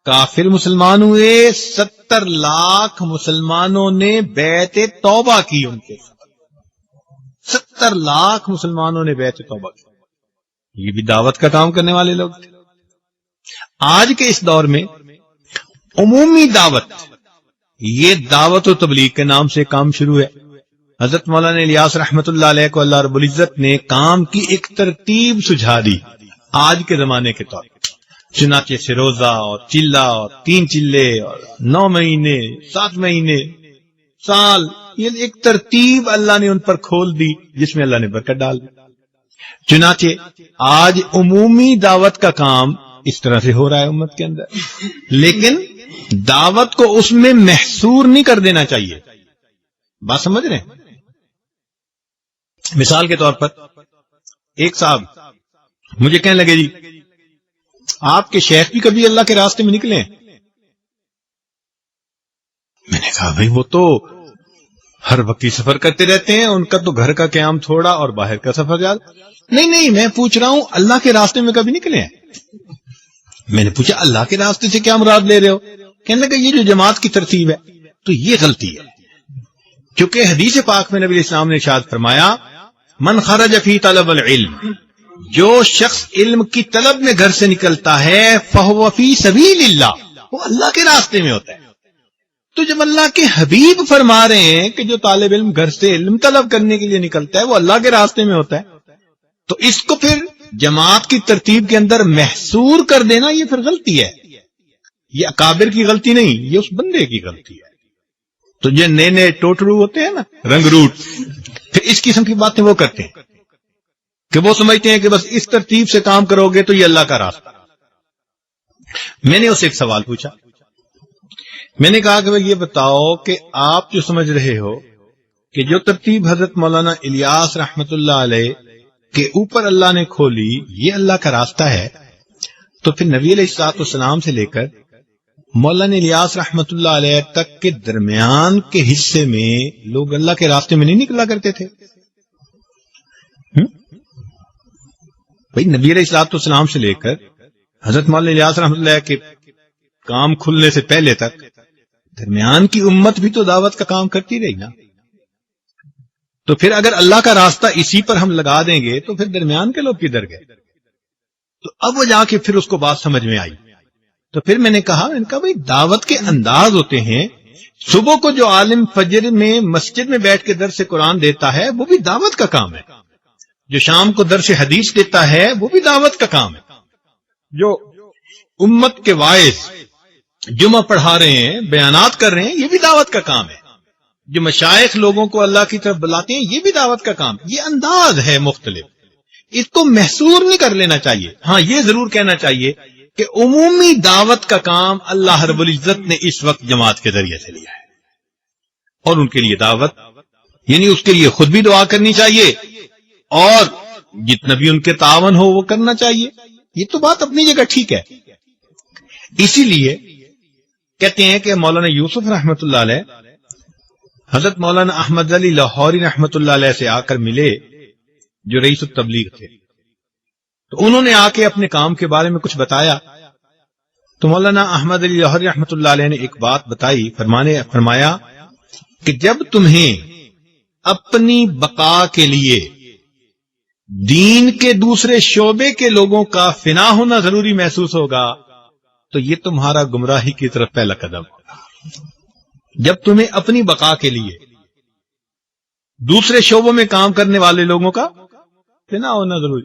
S1: کافر مسلمان ہوئے، 70 لاکھ مسلمانوں نے بیعت توبہ کی. ان کے 70 لاکھ مسلمانوں نے بیعت توبہ کی. یہ بھی دعوت کا کام کرنے والے لوگ تھے. آج کے اس دور میں عمومی دعوت، یہ دعوت و تبلیغ کے نام سے کام شروع ہے. حضرت مولانا الیاس رحمت اللہ علیہ کو اللہ رب العزت نے کام کی ایک ترتیب سجھا دی آج کے زمانے کے طور پر. چنانچہ سے روزہ اور چلہ اور 3 چلے اور 9 مہینے 7 مہینے سال، یہ ایک ترتیب اللہ نے ان پر کھول دی جس میں اللہ نے برکت ڈال دی. چنانچہ آج عمومی دعوت کا کام اس طرح سے ہو رہا ہے امت کے اندر، لیکن دعوت کو اس میں محصور نہیں کر دینا چاہیے. بات سمجھ رہے ہیں؟ مثال کے طور پر ایک صاحب مجھے کہنے لگے، جی آپ کے شیخ بھی کبھی اللہ کے راستے میں نکلے ہیں؟ میں نے کہا بھائی وہ تو ہر وقت ہی سفر کرتے رہتے ہیں، ان کا تو گھر کا قیام تھوڑا اور باہر کا سفر زیادہ. نہیں میں پوچھ رہا ہوں اللہ کے راستے میں کبھی نکلے ہیں؟ میں نے پوچھا اللہ کے راستے سے کیا مراد لے رہے ہو؟ کہنے لگا یہ جو جماعت کی ترتیب ہے تو یہ غلطی ہے، کیونکہ حدیث پاک میں نبی اسلام نے ارشاد فرمایا من خرج فی طلب العلم، جو شخص علم کی طلب میں گھر سے نکلتا ہے فہو فی سبیل اللہ، وہ اللہ کے راستے میں ہوتا ہے. تو جب اللہ کے حبیب فرما رہے ہیں کہ جو طالب علم گھر سے علم طلب کرنے کے لیے نکلتا ہے وہ اللہ کے راستے میں ہوتا ہے، تو اس کو پھر جماعت کی ترتیب کے اندر محصور کر دینا یہ پھر غلطی ہے. یہ اکابر کی غلطی نہیں، یہ اس بندے کی غلطی ہے. تو جو نئے ٹوٹرو ہوتے ہیں نا، رنگ روٹ، پھر اس قسم کی باتیں وہ کرتے ہیں کہ وہ سمجھتے ہیں کہ بس اس ترتیب سے کام کرو گے تو یہ اللہ کا راستہ. میں نے اسے ایک سوال پوچھا، میں نے کہا کہ بھائی یہ بتاؤ کہ آپ جو سمجھ رہے ہو کہ جو ترتیب حضرت مولانا الیاس رحمت اللہ علیہ کے اوپر اللہ نے کھولی یہ اللہ کا راستہ ہے، تو پھر نبی علیہ الصلوۃ والسلام سے لے کر مولانا الیاس رحمت اللہ علیہ تک کے درمیان کے حصے میں لوگ اللہ کے راستے میں نہیں نکلا کرتے تھے؟ بھائی نبی علیہ الصلوۃ والسلام سے لے کر حضرت مولانا الیاس رحمت اللہ کے کام کھلنے سے پہلے تک درمیان کی امت بھی تو دعوت کا کام کرتی رہی نا. تو پھر اگر اللہ کا راستہ اسی پر ہم لگا دیں گے تو پھر درمیان کے لوگ کدھر گئے؟ تو اب وہ جا کے پھر اس کو بات سمجھ میں آئی. تو پھر میں نے کہا بھائی دعوت کے انداز ہوتے ہیں. صبح کو جو عالم فجر میں مسجد میں بیٹھ کے درس قرآن دیتا ہے وہ بھی دعوت کا کام ہے. جو شام کو درس حدیث دیتا ہے وہ بھی دعوت کا کام ہے. جو امت کے واعظ جمعہ پڑھا رہے ہیں، بیانات کر رہے ہیں، یہ بھی دعوت کا کام ہے. جو مشائخ لوگوں کو اللہ کی طرف بلاتے ہیں یہ بھی دعوت کا کام. یہ انداز ہے مختلف، اس کو محصور نہیں کر لینا چاہیے. ہاں یہ ضرور کہنا چاہیے کہ عمومی دعوت کا کام اللہ رب العزت نے اس وقت جماعت کے ذریعے سے لیا ہے، اور ان کے لیے دعوت یعنی اس کے لیے خود بھی دعا کرنی چاہیے اور جتنا بھی ان کے تعاون ہو وہ کرنا چاہیے. یہ تو بات اپنی جگہ ٹھیک ہے. اسی لیے کہتے ہیں کہ مولانا یوسف رحمت اللہ علیہ حضرت مولانا احمد علی لاہوری رحمت اللہ علیہ سے آ کر ملے جو رئیس التبلیغ تھے. تو انہوں نے آ کے اپنے کام کے بارے میں کچھ بتایا. تو مولانا احمد علی لاہوری رحمت اللہ علیہ نے ایک بات بتائی، فرمایا کہ جب تمہیں اپنی بقا کے لیے دین کے دوسرے شعبے کے لوگوں کا فنا ہونا ضروری محسوس ہوگا تو یہ تمہارا گمراہی کی طرف پہلا قدم ہوگا. جب تمہیں اپنی بقا کے لیے دوسرے شعبوں میں کام کرنے والے لوگوں کا فنا ہونا ضروری،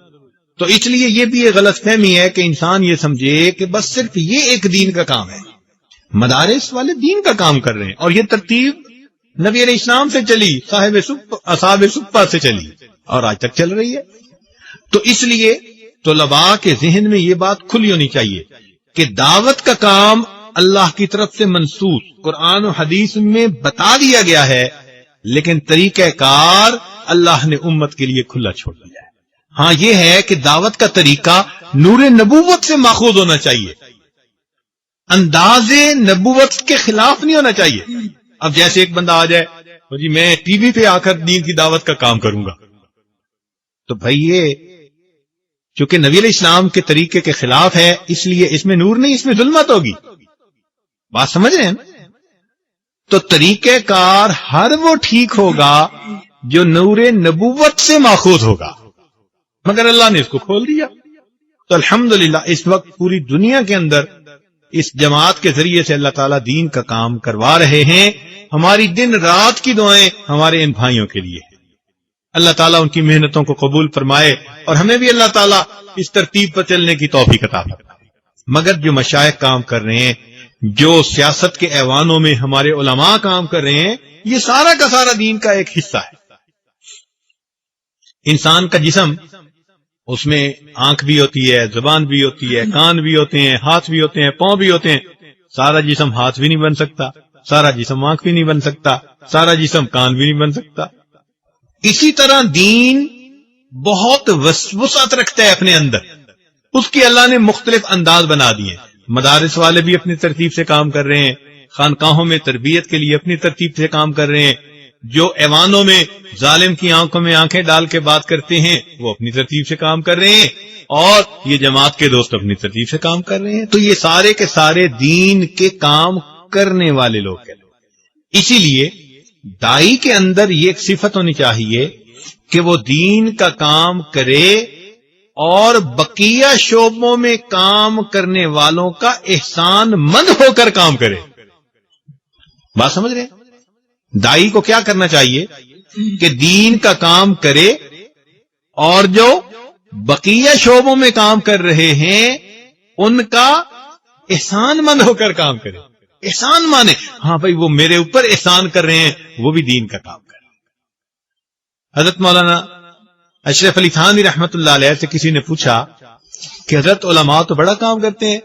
S1: تو اس لیے یہ بھی ایک غلط فہمی ہے کہ انسان یہ سمجھے کہ بس صرف یہ ایک دین کا کام ہے. مدارس والے دین کا کام کر رہے ہیں اور یہ ترتیب نبی علیہ السلام سے چلی، اصحاب صفہ سے چلی اور آج تک چل رہی ہے. تو اس لیے طلباء کے ذہن میں یہ بات کھلی ہونی چاہیے کہ دعوت کا کام اللہ کی طرف سے منصوص قرآن و حدیث میں بتا دیا گیا ہے، لیکن طریقہ کار اللہ نے امت کے لیے کھلا چھوڑ دیا ہے. ہاں یہ ہے کہ دعوت کا طریقہ نور نبوت سے ماخوذ ہونا چاہیے، انداز نبوت کے خلاف نہیں ہونا چاہیے. اب جیسے ایک بندہ آ جائے تو جی میں ٹی وی پہ آ کر دین کی دعوت کا کام کروں گا، تو بھائی یہ چونکہ نبی علیہ السلام کے طریقے کے خلاف ہے اس لیے اس میں نور نہیں، اس میں ظلمت ہوگی. بات سمجھ رہے ہیں نا؟ تو طریقہ کار ہر وہ ٹھیک ہوگا جو نور نبوت سے ماخوذ ہوگا، مگر اللہ نے اس کو کھول دیا. تو الحمدللہ اس وقت پوری دنیا کے اندر اس جماعت کے ذریعے سے اللہ تعالیٰ دین کا کام کروا رہے ہیں. ہماری دن رات کی دعائیں ہمارے ان بھائیوں کے لیے ہیں. اللہ تعالیٰ ان کی محنتوں کو قبول فرمائے اور ہمیں بھی اللہ تعالیٰ اس ترتیب پر چلنے کی توفیق عطا فرمائے. مگر جو مشائخ کام کر رہے ہیں، جو سیاست کے ایوانوں میں ہمارے علماء کام کر رہے ہیں، یہ سارا کا سارا دین کا ایک حصہ ہے. انسان کا جسم، اس میں آنکھ بھی ہوتی ہے، زبان بھی ہوتی ہے، کان بھی ہوتے ہیں، ہاتھ بھی ہوتے ہیں، پاؤں بھی ہوتے ہیں. سارا جسم ہاتھ بھی نہیں بن سکتا، سارا جسم آنکھ بھی نہیں بن سکتا، سارا جسم کان بھی نہیں بن سکتا. اسی طرح دین بہت وسعت رکھتا ہے اپنے اندر، اس کی اللہ نے مختلف انداز بنا دیے. مدارس والے بھی اپنی ترتیب سے کام کر رہے ہیں، خانقاہوں میں تربیت کے لیے اپنی ترتیب سے کام کر رہے ہیں، جو ایوانوں میں ظالم کی آنکھوں میں آنکھیں ڈال کے بات کرتے ہیں وہ اپنی ترتیب سے کام کر رہے ہیں، اور یہ جماعت کے دوست اپنی ترتیب سے کام کر رہے ہیں. تو یہ سارے کے سارے دین کے کام کرنے والے لوگ ہیں. اسی لیے دائی کے اندر یہ ایک صفت ہونی چاہیے کہ وہ دین کا کام کرے اور بقیہ شعبوں میں کام کرنے والوں کا احسان مند ہو کر کام کرے. بات سمجھ رہے ہیں؟ دائی کو کیا کرنا چاہیے کہ دین کا کام کرے اور جو بقیہ شعبوں میں کام کر رہے ہیں ان کا احسان مند ہو کر کام کرے. احسان مانے ہاں بھائی وہ میرے اوپر احسان کر رہے ہیں، وہ بھی دین کا کام کرے. حضرت مولانا اشرف علی تھانوی رحمت اللہ علیہ سے کسی نے پوچھا کہ حضرت علماء تو بڑا کام کرتے ہیں،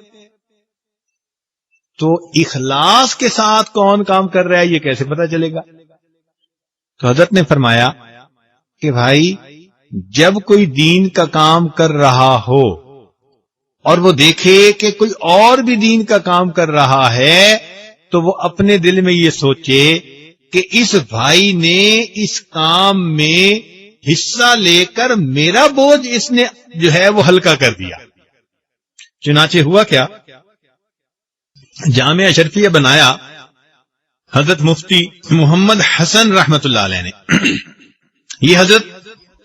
S1: تو اخلاص کے ساتھ کون کام کر رہا ہے یہ کیسے پتا چلے گا؟ تو حضرت نے فرمایا کہ بھائی جب کوئی دین کا کام کر رہا ہو اور وہ دیکھے کہ کوئی اور بھی دین کا کام کر رہا ہے تو وہ اپنے دل میں یہ سوچے کہ اس بھائی نے اس کام میں حصہ لے کر میرا بوجھ اس نے جو ہے وہ ہلکا کر دیا۔ چنانچہ ہوا کیا، جامعہ اشرفیہ بنایا حضرت مفتی محمد حسن رحمت اللہ علیہ نے۔ یہ حضرت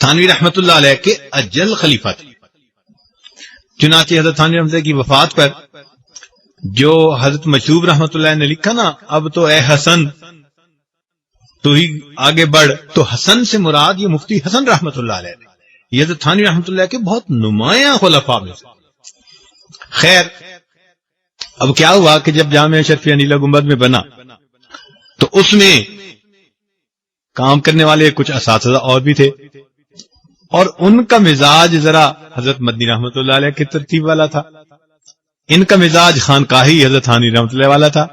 S1: تھانوی رحمت اللہ علیہ کے اجل خلیفہ تھے۔ چنانچہ حضرت تھانوی رحمت اللہ کی وفات پر جو حضرت مشہور رحمت اللہ نے لکھا نا، اب تو اے حسن تو ہی آگے بڑھ، تو حسن سے مراد یہ مفتی حسن رحمت اللہ علیہ، یہ حضرت تھانوی رحمت اللہ کے بہت نمایاں خلفاء میں سے۔ خیر، اب کیا ہوا کہ جب جامعہ اشرفیہ نیلا گنبد میں بنا تو اس میں کام کرنے والے کچھ اساتذہ اور بھی تھے، اور ان کا مزاج ذرا حضرت مدنی رحمت اللہ علیہ کی ترتیب والا تھا، ان کا مزاج خانقاہی حضرت تھانوی رحمت اللہ والا تھا۔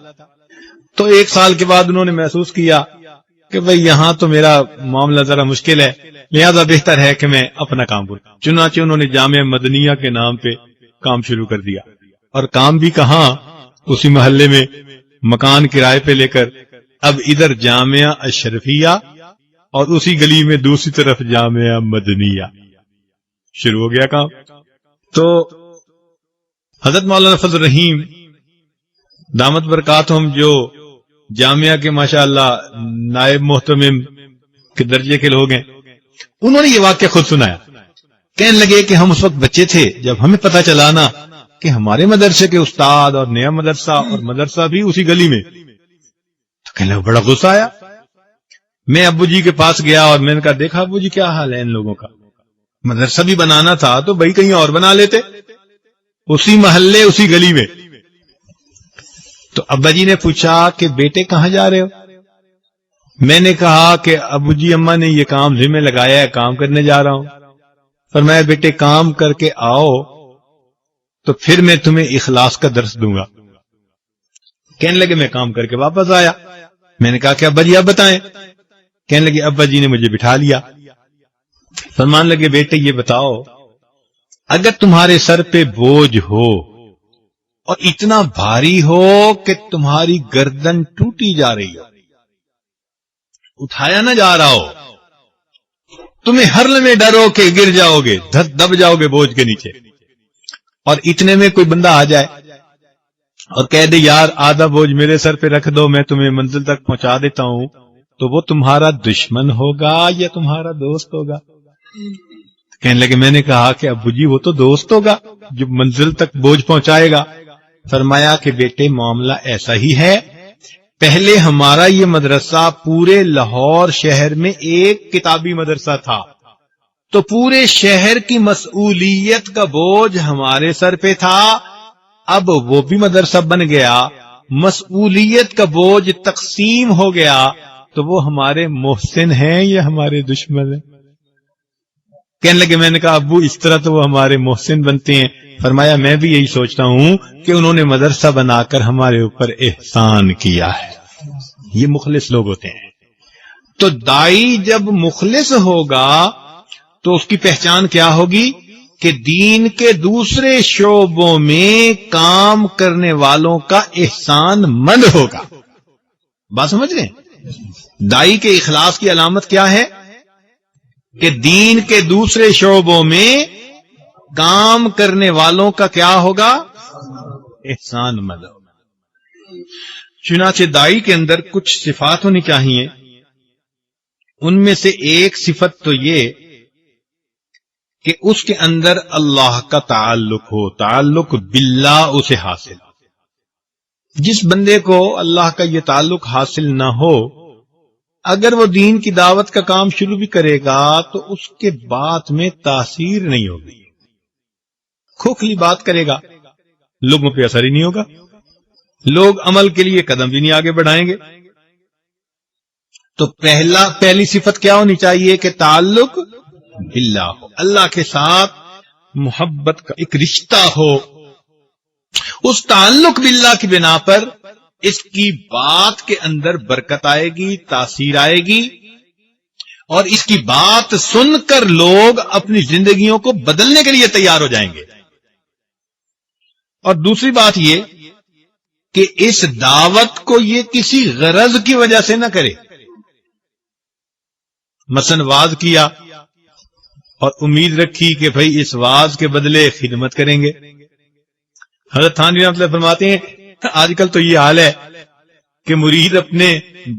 S1: تو ایک سال کے بعد انہوں نے محسوس کیا کہ بھئی یہاں تو میرا معاملہ ذرا مشکل ہے، لہذا بہتر ہے کہ میں اپنا کام کروں۔ چنانچہ انہوں نے جامعہ مدنیہ کے نام پہ کام شروع کر دیا، اور کام بھی کہاں، اسی محلے میں مکان کرائے پہ لے کر اب ادھر جامعہ اشرفیہ اور اسی گلی میں دوسری طرف جامعہ مدنیہ شروع ہو گیا کام۔ تو حضرت مولانا فضل الرحیم دامت برکاتہم جو جامعہ کے ماشاءاللہ نائب محتمم کے درجے کے لوگ ہیں، انہوں نے یہ واقعہ خود سنایا۔ کہنے لگے کہ ہم اس وقت بچے تھے جب ہمیں پتہ چلا نا کہ ہمارے مدرسے کے استاد اور نیا مدرسہ اور مدرسہ بھی اسی گلی میں، تو کہنے لگے بڑا غصہ آیا۔ میں ابو جی کے پاس گیا اور میں نے کہا دیکھا ابو جی کیا حال ہے ان لوگوں کا، مدرسہ بھی بنانا تھا تو بھائی کہیں اور بنا لیتے، اسی محلے اسی گلی میں۔ تو ابا جی نے پوچھا کہ بیٹے کہاں جا رہے ہو؟ میں نے کہا کہ ابو جی اماں نے یہ کام ذمہ لگایا ہے، کام کرنے جا رہا ہوں۔ فرمایا بیٹے کام کر کے آؤ تو پھر میں تمہیں اخلاص کا درس دوں گا۔ کہنے لگے میں کام کر کے واپس آیا، میں نے کہا کہ ابا جی آپ بتائیں۔ کہنے لگے ابا جی نے مجھے بٹھا لیا، فرمان لگے بیٹے یہ بتاؤ، اگر تمہارے سر پہ بوجھ ہو اور اتنا بھاری ہو کہ تمہاری گردن ٹوٹی جا رہی ہو، اٹھایا نہ جا رہا ہو، تمہیں ہر لمحے ڈر ہو کہ گر جاؤ گے، دب جاؤ گے بوجھ کے نیچے، اور اتنے میں کوئی بندہ آ جائے اور کہہ دے یار آدھا بوجھ میرے سر پہ رکھ دو میں تمہیں منزل تک پہنچا دیتا ہوں، تو وہ تمہارا دشمن ہوگا یا تمہارا دوست ہوگا؟ کہنے لگے میں نے کہا کہ ابو جی وہ تو دوست ہوگا جو منزل تک بوجھ پہنچائے گا۔ فرمایا کہ بیٹے معاملہ ایسا ہی ہے، پہلے ہمارا یہ مدرسہ پورے لاہور شہر میں ایک کتابی مدرسہ تھا، تو پورے شہر کی مسئولیت کا بوجھ ہمارے سر پہ تھا، اب وہ بھی مدرسہ بن گیا، مسئولیت کا بوجھ تقسیم ہو گیا، تو وہ ہمارے محسن ہیں یا ہمارے دشمن ہیں؟ کہنے لگے میں نے کہا ابو اس طرح تو وہ ہمارے محسن بنتے ہیں۔ فرمایا میں بھی یہی سوچتا ہوں کہ انہوں نے مدرسہ بنا کر ہمارے اوپر احسان کیا ہے، یہ مخلص لوگ ہوتے ہیں۔ تو دائی جب مخلص ہوگا تو اس کی پہچان کیا ہوگی کہ دین کے دوسرے شعبوں میں کام کرنے والوں کا احسان مند ہوگا۔ بات سمجھ گئے؟ دائی کے اخلاص کی علامت کیا ہے کہ دین کے دوسرے شعبوں میں کام کرنے والوں کا کیا ہوگا؟ احسان مند ہوگا۔ چنانچہ دائی کے اندر کچھ صفات ہونی چاہیے، ان میں سے ایک صفت تو یہ کہ اس کے اندر اللہ کا تعلق ہو، تعلق باللہ اسے حاصل۔ جس بندے کو اللہ کا یہ تعلق حاصل نہ ہو، اگر وہ دین کی دعوت کا کام شروع بھی کرے گا تو اس کے بات میں تاثیر نہیں ہوگی، کھوکھلی بات کرے گا، لوگوں پہ اثر ہی نہیں ہوگا، لوگ عمل کے لیے قدم بھی نہیں آگے بڑھائیں گے۔ تو پہلی صفت کیا ہونی چاہیے کہ تعلق باللہ ہو، اللہ کے ساتھ محبت کا ایک رشتہ ہو، اس تعلق باللہ کی بنا پر اس کی بات کے اندر برکت آئے گی، تاثیر آئے گی، اور اس کی بات سن کر لوگ اپنی زندگیوں کو بدلنے کے لیے تیار ہو جائیں گے۔ اور دوسری بات یہ کہ اس دعوت کو یہ کسی غرض کی وجہ سے نہ کرے، مثلا واز کیا اور امید رکھی کہ بھئی اس واز کے بدلے خدمت کریں گے۔ حضرت تھانوی رحمۃ اللہ فرماتے ہیں آج کل تو یہ حال ہے کہ مرید اپنے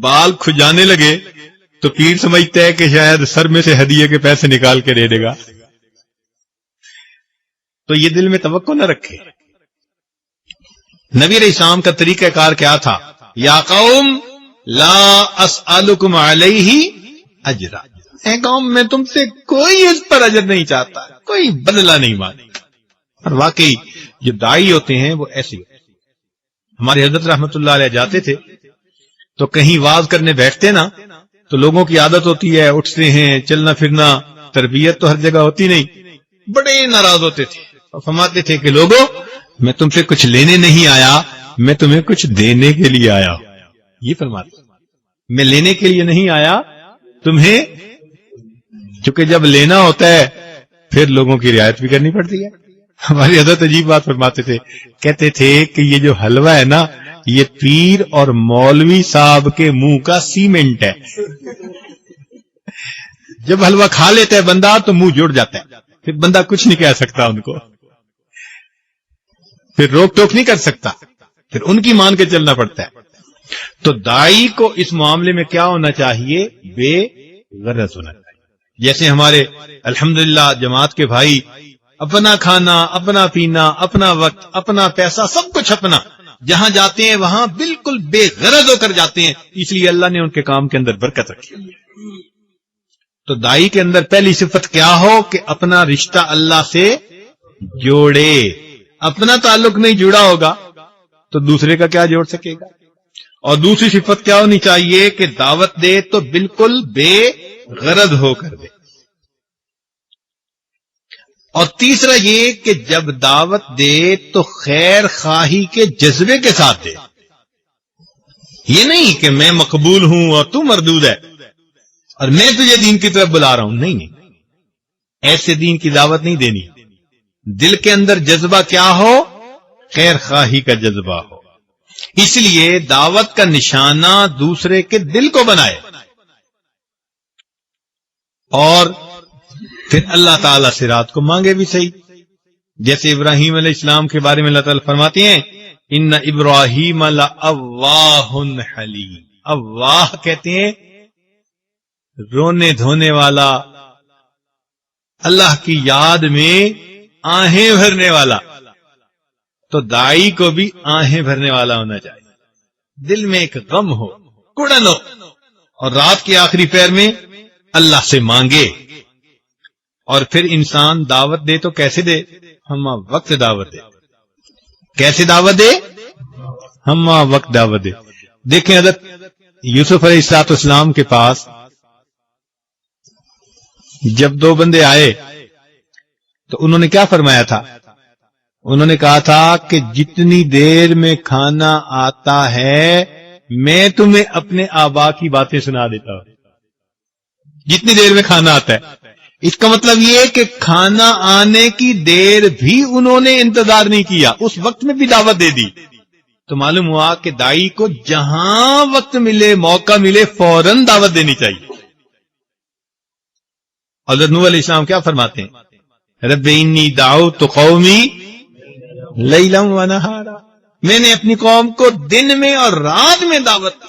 S1: بال کھجانے لگے تو پیر سمجھتا ہے کہ شاید سر میں سے ہدیے کے پیسے نکال کے دے دے گا، تو یہ دل میں توقع نہ رکھے۔ نبی علیہ السلام کا طریقہ کار کیا تھا؟ یا قوم لا اسألکم علیہ اجرا، اے قوم میں تم سے کوئی اس پر اجر نہیں چاہتا، کوئی بدلہ نہیں مانگتا۔ اور واقعی جو داعی ہوتے ہیں وہ ایسے ہوتے ہیں۔ ہمارے حضرت رحمت اللہ علیہ جاتے تھے تو کہیں واز کرنے بیٹھتے نا تو لوگوں کی عادت ہوتی ہے اٹھتے ہیں، چلنا پھرنا، تربیت تو ہر جگہ ہوتی نہیں، بڑے ناراض ہوتے تھے اور فرماتے تھے کہ لوگوں میں تم سے کچھ لینے نہیں آیا، میں تمہیں کچھ دینے کے لیے آیا ہوں۔ یہ فرماتے میں لینے کے لیے نہیں آیا تمہیں، چونکہ جب لینا ہوتا ہے پھر لوگوں کی رعایت بھی کرنی پڑتی ہے۔ ہماری حضرت عجیب بات فرماتے تھے، کہتے تھے کہ یہ جو حلوہ ہے نا یہ پیر اور مولوی صاحب کے منہ کا سیمنٹ ہے، جب حلوہ کھا لیتا ہے بندہ تو منہ جڑ جاتا ہے، پھر بندہ کچھ نہیں کہہ سکتا، ان کو پھر روک ٹوک نہیں کر سکتا، پھر ان کی مان کے چلنا پڑتا ہے۔ تو داعی کو اس معاملے میں کیا ہونا چاہیے؟ بے غرض ہونا چاہیے۔ جیسے ہمارے الحمدللہ جماعت کے بھائی اپنا کھانا، اپنا پینا، اپنا وقت، اپنا پیسہ، سب کچھ اپنا، جہاں جاتے ہیں وہاں بالکل بے غرض ہو کر جاتے ہیں، اس لیے اللہ نے ان کے کام کے اندر برکت رکھی۔ تو داعی کے اندر پہلی صفت کیا ہو کہ اپنا رشتہ اللہ سے جوڑے۔ اپنا تعلق نہیں جڑا ہوگا تو دوسرے کا کیا جوڑ سکے گا؟ اور دوسری صفت کیا ہونی چاہیے کہ دعوت دے تو بالکل بے غرض ہو کر دے۔ اور تیسرا یہ کہ جب دعوت دے تو خیر خواہی کے جذبے کے ساتھ دے، یہ نہیں کہ میں مقبول ہوں اور تو مردود ہے اور میں تجھے دین کی طرف بلا رہا ہوں، نہیں، ایسے دین کی دعوت نہیں دینی۔ دل کے اندر جذبہ کیا ہو؟ خیر خواہی کا جذبہ ہو۔ اس لیے دعوت کا نشانہ دوسرے کے دل کو بنائے، اور پھر اللہ تعالیٰ سے رات کو مانگے بھی صحیح۔ جیسے ابراہیم علیہ السلام کے بارے میں اللہ تعالیٰ فرماتے ہیں ان ابراہیم لأواہ حلیم۔ اواہ کہتے ہیں رونے دھونے والا، اللہ کی یاد میں آہیں بھرنے والا۔ تو داعی کو بھی آہیں بھرنے والا ہونا چاہیے، دل میں ایک غم ہو، کڑن ہو، اور رات کے آخری پہر میں اللہ سے مانگے۔ اور پھر انسان دعوت دے تو کیسے دے؟ ہم وقت دعوت دے۔ کیسے دعوت دے؟ ہم وقت دعوت دے۔ دیکھیں حضرت یوسف علیہ السلام کے پاس جب دو بندے آئے تو انہوں نے کیا فرمایا تھا؟ انہوں نے کہا تھا کہ جتنی دیر میں کھانا آتا ہے میں تمہیں اپنے آبا کی باتیں سنا دیتا ہوں۔ جتنی دیر میں کھانا آتا ہے، اس کا مطلب یہ کہ کھانا آنے کی دیر بھی انہوں نے انتظار نہیں کیا، اس وقت میں بھی دعوت دے دی۔ تو معلوم ہوا کہ داعی کو جہاں وقت ملے، موقع ملے، فوراً دعوت دینی چاہیے۔ حضرت نوح علیہ السلام کیا فرماتے ہیں؟ رب انی دعوت قومی لیلا و نہارا، میں نے اپنی قوم کو دن میں اور رات میں دعوت دی۔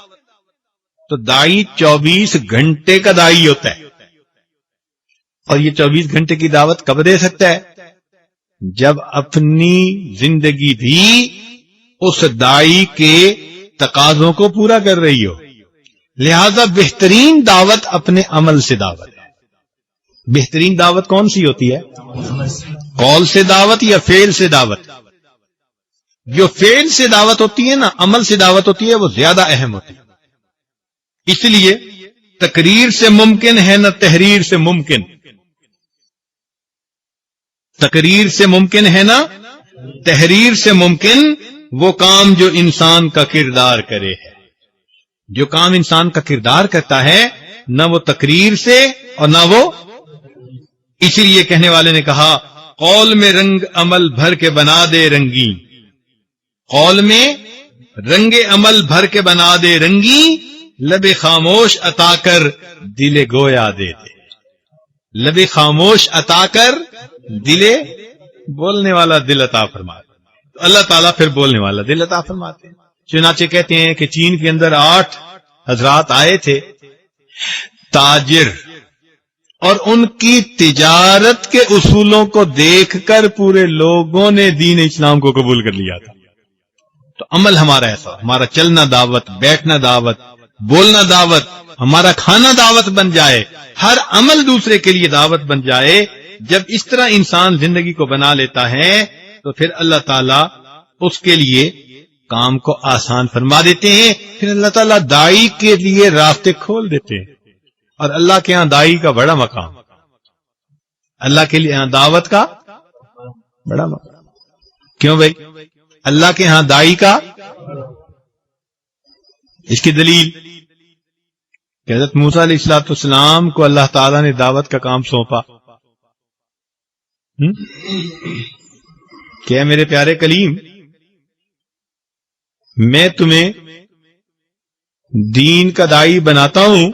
S1: تو داعی 24 گھنٹے کا داعی ہوتا ہے، اور یہ 24 گھنٹے کی دعوت کب دے سکتا ہے؟ جب اپنی زندگی بھی اس داعی کے تقاضوں کو پورا کر رہی ہو۔ لہذا بہترین دعوت اپنے عمل سے دعوت ہے۔ بہترین دعوت کون سی ہوتی ہے؟ قول سے دعوت یا فعل سے دعوت؟ جو فعل سے دعوت ہوتی ہے نا، عمل سے دعوت ہوتی ہے، وہ زیادہ اہم ہوتی ہے۔ اس لیے تقریر سے ممکن ہے نہ تحریر سے ممکن، تقریر سے ممکن ہے نا تحریر سے ممکن وہ کام جو انسان کا کردار کرے ہے. جو کام انسان کا کردار کرتا ہے نہ وہ تقریر سے اور نہ وہ. اسی لیے کہنے والے نے کہا قول میں رنگ عمل بھر کے بنا دے رنگی. قول میں رنگ عمل بھر کے بنا دے رنگی. لب خاموش عطا کر دل گویا دے دے. لب خاموش عطا کر دل بولنے والا دل عطا فرماتے. تو اللہ تعالیٰ پھر بولنے والا دل عطا فرماتے ہیں. چنانچہ کہتے ہیں کہ چین کے اندر 8 حضرات آئے تھے تاجر، اور ان کی تجارت کے اصولوں کو دیکھ کر پورے لوگوں نے دین اسلام کو قبول کر لیا تھا. تو عمل ہمارا ایسا، ہمارا چلنا دعوت، بیٹھنا دعوت، بولنا دعوت، ہمارا کھانا دعوت بن جائے، ہر عمل دوسرے کے لیے دعوت بن جائے. جب اس طرح انسان زندگی کو بنا لیتا ہے تو پھر اللہ تعالیٰ اس کے لیے کام کو آسان فرما دیتے ہیں. پھر اللہ تعالیٰ داعی کے لیے راستے کھول دیتے ہیں. اور اللہ کے ہاں داعی کا بڑا مقام، اللہ کے لیے دعوت کا بڑا مقام. کیوں بھائی؟ اللہ کے ہاں داعی کا. اس کی دلیل کہ حضرت موسیٰ علیہ الصلوۃ والسلام کو اللہ تعالیٰ نے دعوت کا کام سونپا. کہ میرے پیارے کلیم، میں تمہیں دین کا داعی بناتا ہوں.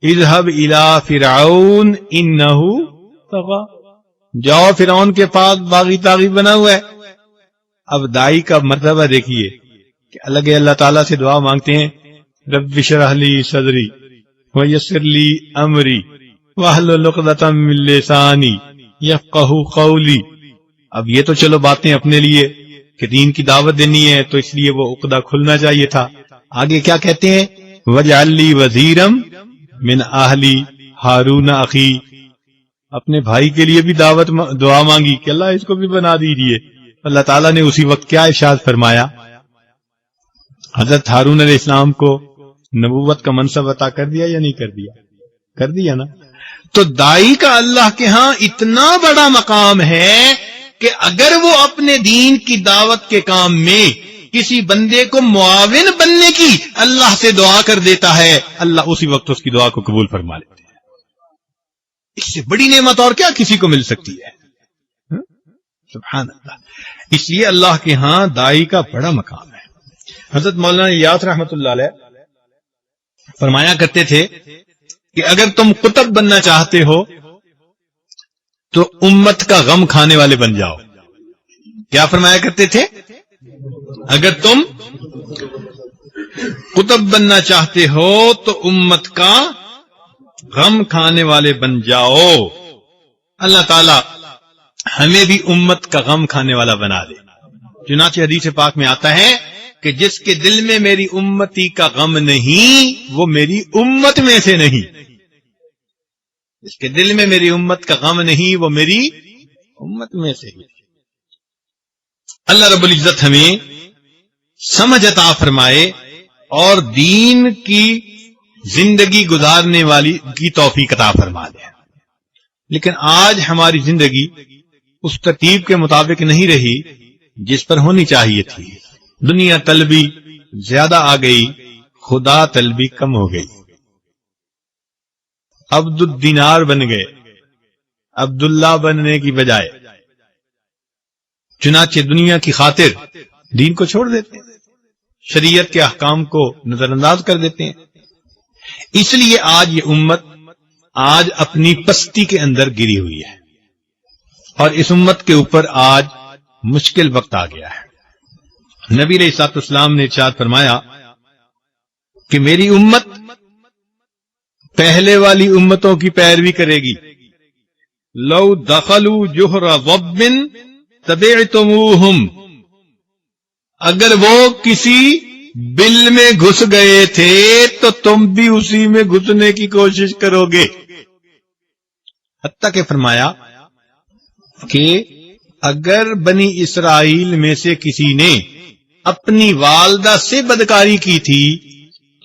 S1: اذهب الى فرعون انه طغى. جاؤ فرعون کے پاس، باغی طاغی بنا ہوا ہے. اب داعی کا مرتبہ دیکھیے کہ الگ اللہ تعالیٰ سے دعا مانگتے ہیں رب اشرح لی صدری ویسر لی امری واحلل عقدۃ من لسانی یفقہوا قولی. اب یہ تو چلو باتیں اپنے لیے کہ دین کی دعوت دینی ہے تو اس لیے وہ عقدہ کھلنا چاہیے تھا. آگے کیا کہتے ہیں؟ وجعل لی وزیرا من اہلی ہارون اخی. اپنے بھائی کے لیے بھی دعا مانگی کہ اللہ اس کو بھی بنا دیجیے. اللہ تعالیٰ نے اسی وقت کیا ارشاد فرمایا؟ حضرت ہارون علیہ السلام کو نبوت کا منصب عطا کر دیا یا نہیں کر دیا؟ کر دیا نا. تو داعی کا اللہ کے ہاں اتنا بڑا مقام ہے کہ اگر وہ اپنے دین کی دعوت کے کام میں کسی بندے کو معاون بننے کی اللہ سے دعا کر دیتا ہے، اللہ اسی وقت اس کی دعا کو قبول فرما لیتے ہیں. اس سے بڑی نعمت اور کیا کسی کو مل سکتی ہے؟ سبحان اللہ. اس لیے اللہ کے ہاں داعی کا بڑا مقام ہے. حضرت مولانا الیاس رحمۃ اللہ علیہ فرمایا کرتے تھے کہ اگر تم قطب بننا چاہتے ہو تو امت کا غم کھانے والے بن جاؤ. کیا فرمایا کرتے تھے؟ اگر تم قطب بننا چاہتے ہو تو امت کا غم کھانے والے بن جاؤ. اللہ تعالی ہمیں بھی امت کا غم کھانے والا بنا دے. چنانچہ حدیث پاک میں آتا ہے کہ جس کے دل میں میری امتی کا غم نہیں وہ میری امت میں سے نہیں. جس کے دل میں میری امت کا غم نہیں وہ میری امت میں سے ہی. اللہ رب العزت ہمیں سمجھ عطا فرمائے اور دین کی زندگی گزارنے والی کی توفیق عطا فرما دے. لیکن آج ہماری زندگی اس ترتیب کے مطابق نہیں رہی جس پر ہونی چاہیے تھی. دنیا طلبی زیادہ آ گئی، خدا طلبی کم ہو گئی. عبد الدینار بن گئے عبداللہ بننے کی بجائے. چنانچہ دنیا کی خاطر دین کو چھوڑ دیتے ہیں، شریعت کے احکام کو نظر انداز کر دیتے ہیں. اس لیے آج یہ امت آج اپنی پستی کے اندر گری ہوئی ہے اور اس امت کے اوپر آج مشکل وقت آ گیا ہے. نبی علیہ الصلوۃ والسلام نے ارشاد فرمایا کہ میری امت پہلے والی امتوں کی پیروی کرے گی. لو دخلوا جحر ضب تبعتموہم. اگر وہ کسی بل میں گھس گئے تھے تو تم بھی اسی میں گھسنے کی کوشش کرو گے. حتیٰ کہ فرمایا کہ اگر بنی اسرائیل میں سے کسی نے اپنی والدہ سے بدکاری کی تھی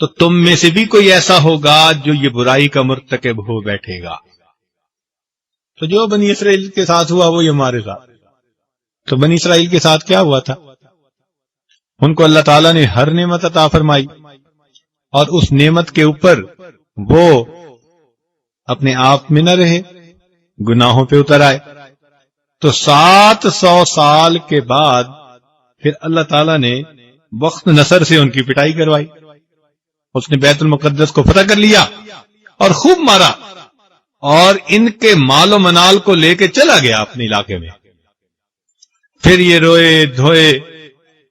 S1: تو تم میں سے بھی کوئی ایسا ہوگا جو یہ برائی کا مرتکب ہو بیٹھے گا. تو جو بنی اسرائیل کے ساتھ ہوا وہ یہ ہمارے ساتھ. تو بنی اسرائیل کے ساتھ کیا ہوا تھا؟ ان کو اللہ تعالیٰ نے ہر نعمت عطا فرمائی، اور اس نعمت کے اوپر وہ اپنے آپ میں نہ رہے، گناہوں پہ اتر آئے. تو 700 سال کے بعد پھر اللہ تعالیٰ نے وقت نصر سے ان کی پٹائی کروائی. اس نے بیت المقدس کو فتح کر لیا اور خوب مارا، اور ان کے مال و منال کو لے کے چلا گیا اپنے علاقے میں. پھر یہ روئے دھوئے،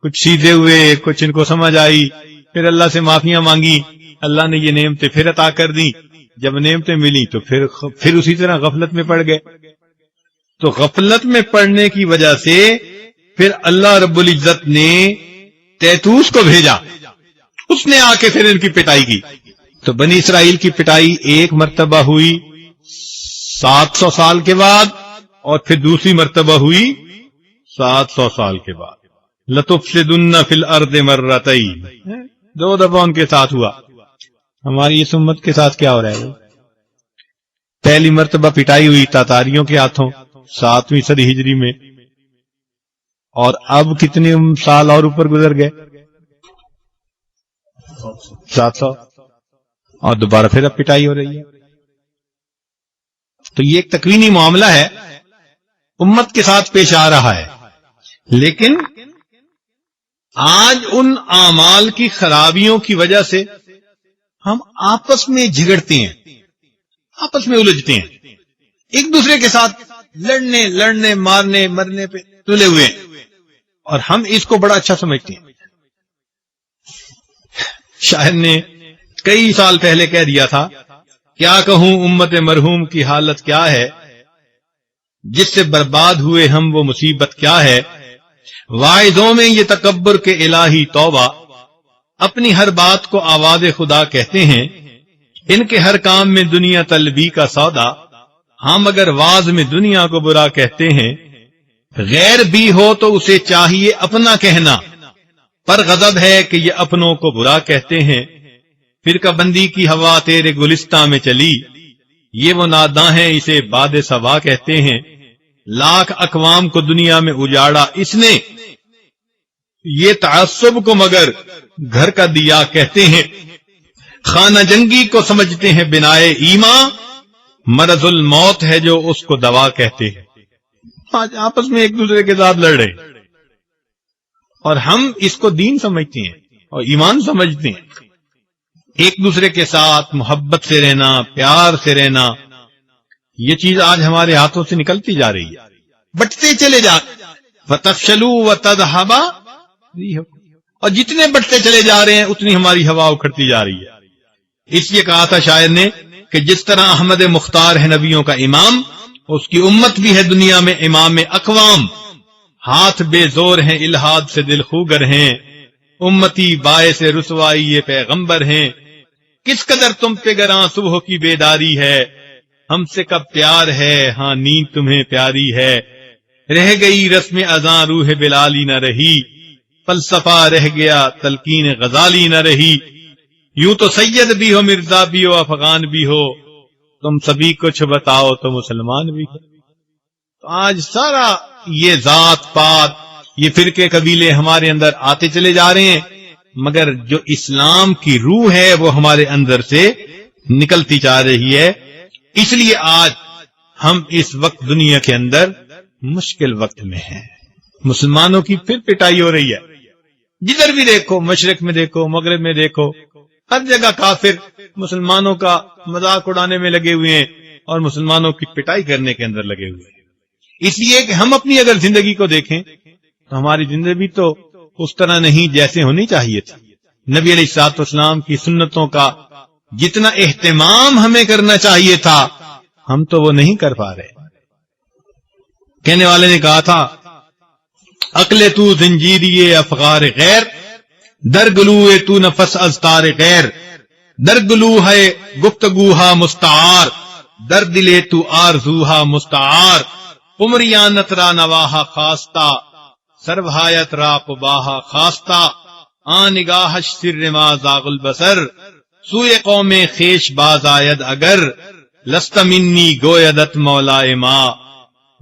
S1: کچھ سیدھے ہوئے، کچھ ان کو سمجھ آئی، پھر اللہ سے معافیاں مانگی، اللہ نے یہ نعمتیں پھر عطا کر دی. جب نعمتیں ملی تو پھر اسی طرح غفلت میں پڑ گئے. تو غفلت میں پڑنے کی وجہ سے پھر اللہ رب العزت نے تیتوس کو بھیجا، اس نے آ کے پھر ان کی پٹائی کی. تو بنی اسرائیل کی پٹائی ایک مرتبہ ہوئی 700 سال کے بعد، اور پھر دوسری مرتبہ ہوئی 700 سال کے بعد. لَتُفْسِدُنَّ فِي الْأَرْضِ مَرَّتَيْنِ، 2 دفعہ ان کے ساتھ ہوا. ہماری اس امت کے ساتھ کیا ہو رہا ہے؟ پہلی مرتبہ پٹائی ہوئی تاتاریوں کے ہاتھوں 7ویں صدی ہجری میں، اور اب کتنے سال اور اوپر گزر گئے؟ 700، اور دوبارہ پھر اب پٹائی ہو رہی ہے. تو یہ ایک تکوینی معاملہ ہے، امت کے ساتھ پیش آ رہا ہے. لیکن آج ان اعمال کی خرابیوں کی وجہ سے ہم آپس میں جھگڑتے ہیں، آپس میں الجھتے ہیں، ایک دوسرے کے ساتھ لڑنے مارنے مرنے پہ تلے ہوئے ہیں، اور ہم اس کو بڑا اچھا سمجھتے ہیں. شاعر نے کئی سال پہلے کہہ دیا تھا، کیا کہوں امت مرحوم کی حالت کیا ہے، جس سے برباد ہوئے ہم وہ مصیبت کیا ہے. واعظوں میں یہ تکبر کے الہی توبہ، اپنی ہر بات کو آواز خدا کہتے ہیں. ان کے ہر کام میں دنیا طلبی کا سودا، ہم اگر واز میں دنیا کو برا کہتے ہیں. غیر بھی ہو تو اسے چاہیے اپنا کہنا، پر غضب ہے کہ یہ اپنوں کو برا کہتے ہیں. فرقہ بندی کی ہوا تیرے گلستہ میں چلی، یہ وہ ناداں ہیں اسے باد صبا کہتے ہیں. لاکھ اقوام کو دنیا میں اجاڑا اس نے، یہ تعصب کو مگر گھر کا دیا کہتے ہیں. خانہ جنگی کو سمجھتے ہیں بنائے ایمان، مرض الموت ہے جو اس کو دوا کہتے ہیں. آج آپس میں ایک دوسرے کے ساتھ لڑ رہے، اور ہم اس کو دین سمجھتے ہیں اور ایمان سمجھتے ہیں. ایک دوسرے کے ساتھ محبت سے رہنا، پیار سے رہنا، یہ چیز آج ہمارے ہاتھوں سے نکلتی جا رہی ہے، بٹتے چلے جا. فَتَفْشَلُوا وَتَذْهَبَ رِيحُكُمْ، اور جتنے بٹتے چلے جا رہے ہیں اتنی ہماری ہوا اکھڑتی جا رہی ہے. اس لیے کہا تھا شاعر نے کہ جس طرح احمد مختار ہے نبیوں کا امام، اس کی امت بھی ہے دنیا میں امام اقوام. ہاتھ بے زور ہیں الہاد سے دل خوگر ہیں، امتی باعث رسوائی یہ پیغمبر ہیں. کس قدر تم پہ گراں صبح کی بیداری ہے، ہم سے کب پیار ہے ہاں نیند تمہیں پیاری ہے. رہ گئی رسم اذاں روح بلالی نہ رہی، فلسفہ رہ گیا تلقین غزالی نہ رہی. یوں تو سید بھی ہو مرزا بھی ہو افغان بھی ہو، تم سبھی کچھ بتاؤ تو مسلمان بھی ہو. تو آج سارا یہ ذات پات، یہ فرقے قبیلے ہمارے اندر آتے چلے جا رہے ہیں، مگر جو اسلام کی روح ہے وہ ہمارے اندر سے نکلتی جا رہی ہے. اس لیے آج ہم اس وقت دنیا کے اندر مشکل وقت میں ہیں. مسلمانوں کی پھر پٹائی ہو رہی ہے، جدھر بھی دیکھو، مشرق میں دیکھو، مغرب میں دیکھو، ہر جگہ کافر مسلمانوں کا مذاق اڑانے میں لگے ہوئے ہیں اور مسلمانوں کی پٹائی کرنے کے اندر لگے ہوئے ہیں. اس لیے کہ ہم اپنی اگر زندگی کو دیکھیں تو ہماری زندگی تو اس طرح نہیں جیسے ہونی چاہیے تھی. نبی علیہ الصلوۃ والسلام کی سنتوں کا جتنا اہتمام ہمیں کرنا چاہیے تھا ہم تو وہ نہیں کر پا رہے. کہنے والے نے کہا تھا، عقل تو زنجیری افغار غیر، در گلوئے تو نفس ازتار غیر. در گلو ہے گفتگوہا مستعار، در دلے تو آرزوہا مستعار. قمریانت را نواہا خاستہ، سروہایت را قباہا خاستہ. نگاہش سر ما زاغ البصر، سوئے قوم خیش باز آید اگر. لست منی گویدت مولائے ما،